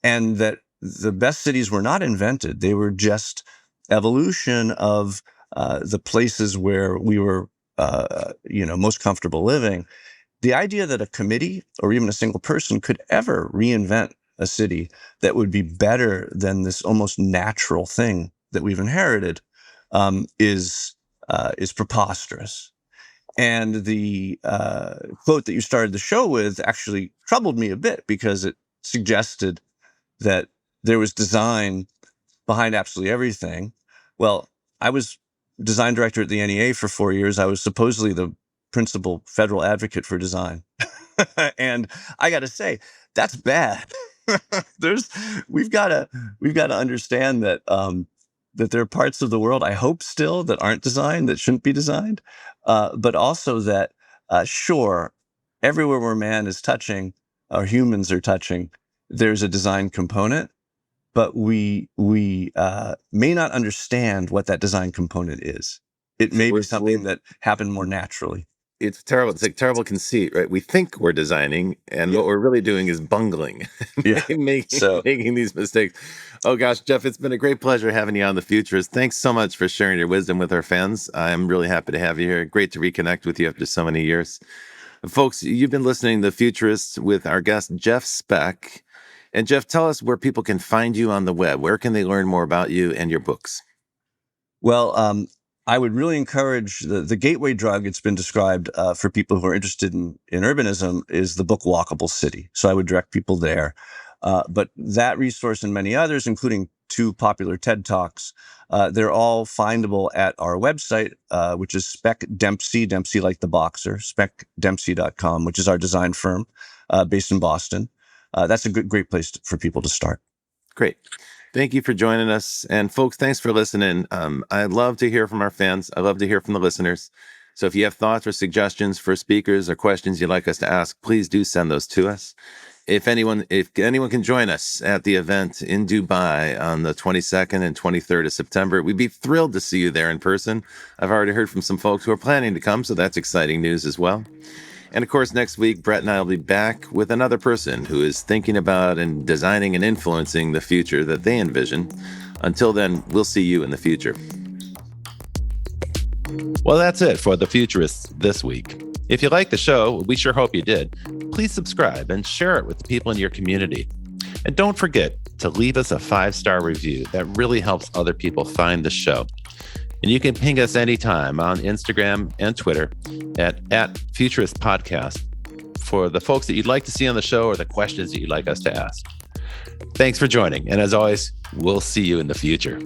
and that the best cities were not invented. They were just evolution of the places where we were, most comfortable living. The idea that a committee or even a single person could ever reinvent a city that would be better than this almost natural thing that we've inherited is preposterous. And the quote that you started the show with actually troubled me a bit, because it suggested that there was design behind absolutely everything. Well, I was design director at the NEA for 4 years. I was supposedly the principal federal advocate for design. And I got to say, that's bad. There's we've got to understand that that there are parts of the world, I hope still, that aren't designed, that shouldn't be designed, but also that sure, everywhere where man is touching or humans are touching, there's a design component, but we may not understand what that design component is. It may be something that happened more naturally. It's terrible. It's like terrible conceit, right? We think we're designing, and what we're really doing is bungling, making these mistakes. Oh gosh, Jeff, it's been a great pleasure having you on The Futurists. Thanks so much for sharing your wisdom with our fans. I'm really happy to have you here. Great to reconnect with you after so many years. Folks, you've been listening to The Futurists with our guest, Jeff Speck. And Jeff, tell us where people can find you on the web. Where can they learn more about you and your books? Well, I would really encourage the gateway drug. It's been described for people who are interested in urbanism is the book Walkable City. So I would direct people there. But that resource and many others, including 2 popular TED Talks, they're all findable at our website, which is Speck Dempsey like the boxer, speckdempsey.com, which is our design firm based in Boston. That's a great place for people to start. Great. Thank you for joining us. And folks, thanks for listening. I love to hear from our fans. I love to hear from the listeners. So if you have thoughts or suggestions for speakers or questions you'd like us to ask, please do send those to us. If anyone can join us at the event in Dubai on the 22nd and 23rd of September, we'd be thrilled to see you there in person. I've already heard from some folks who are planning to come, so that's exciting news as well. And of course, next week, Brett and I will be back with another person who is thinking about and designing and influencing the future that they envision. Until then, we'll see you in the future. Well, that's it for The Futurists this week. If you like the show, we sure hope you did. Please subscribe and share it with the people in your community. And don't forget to leave us a 5-star review. That really helps other people find the show. And you can ping us anytime on Instagram and Twitter at Futurist Podcast for the folks that you'd like to see on the show or the questions that you'd like us to ask. Thanks for joining. And as always, we'll see you in the future.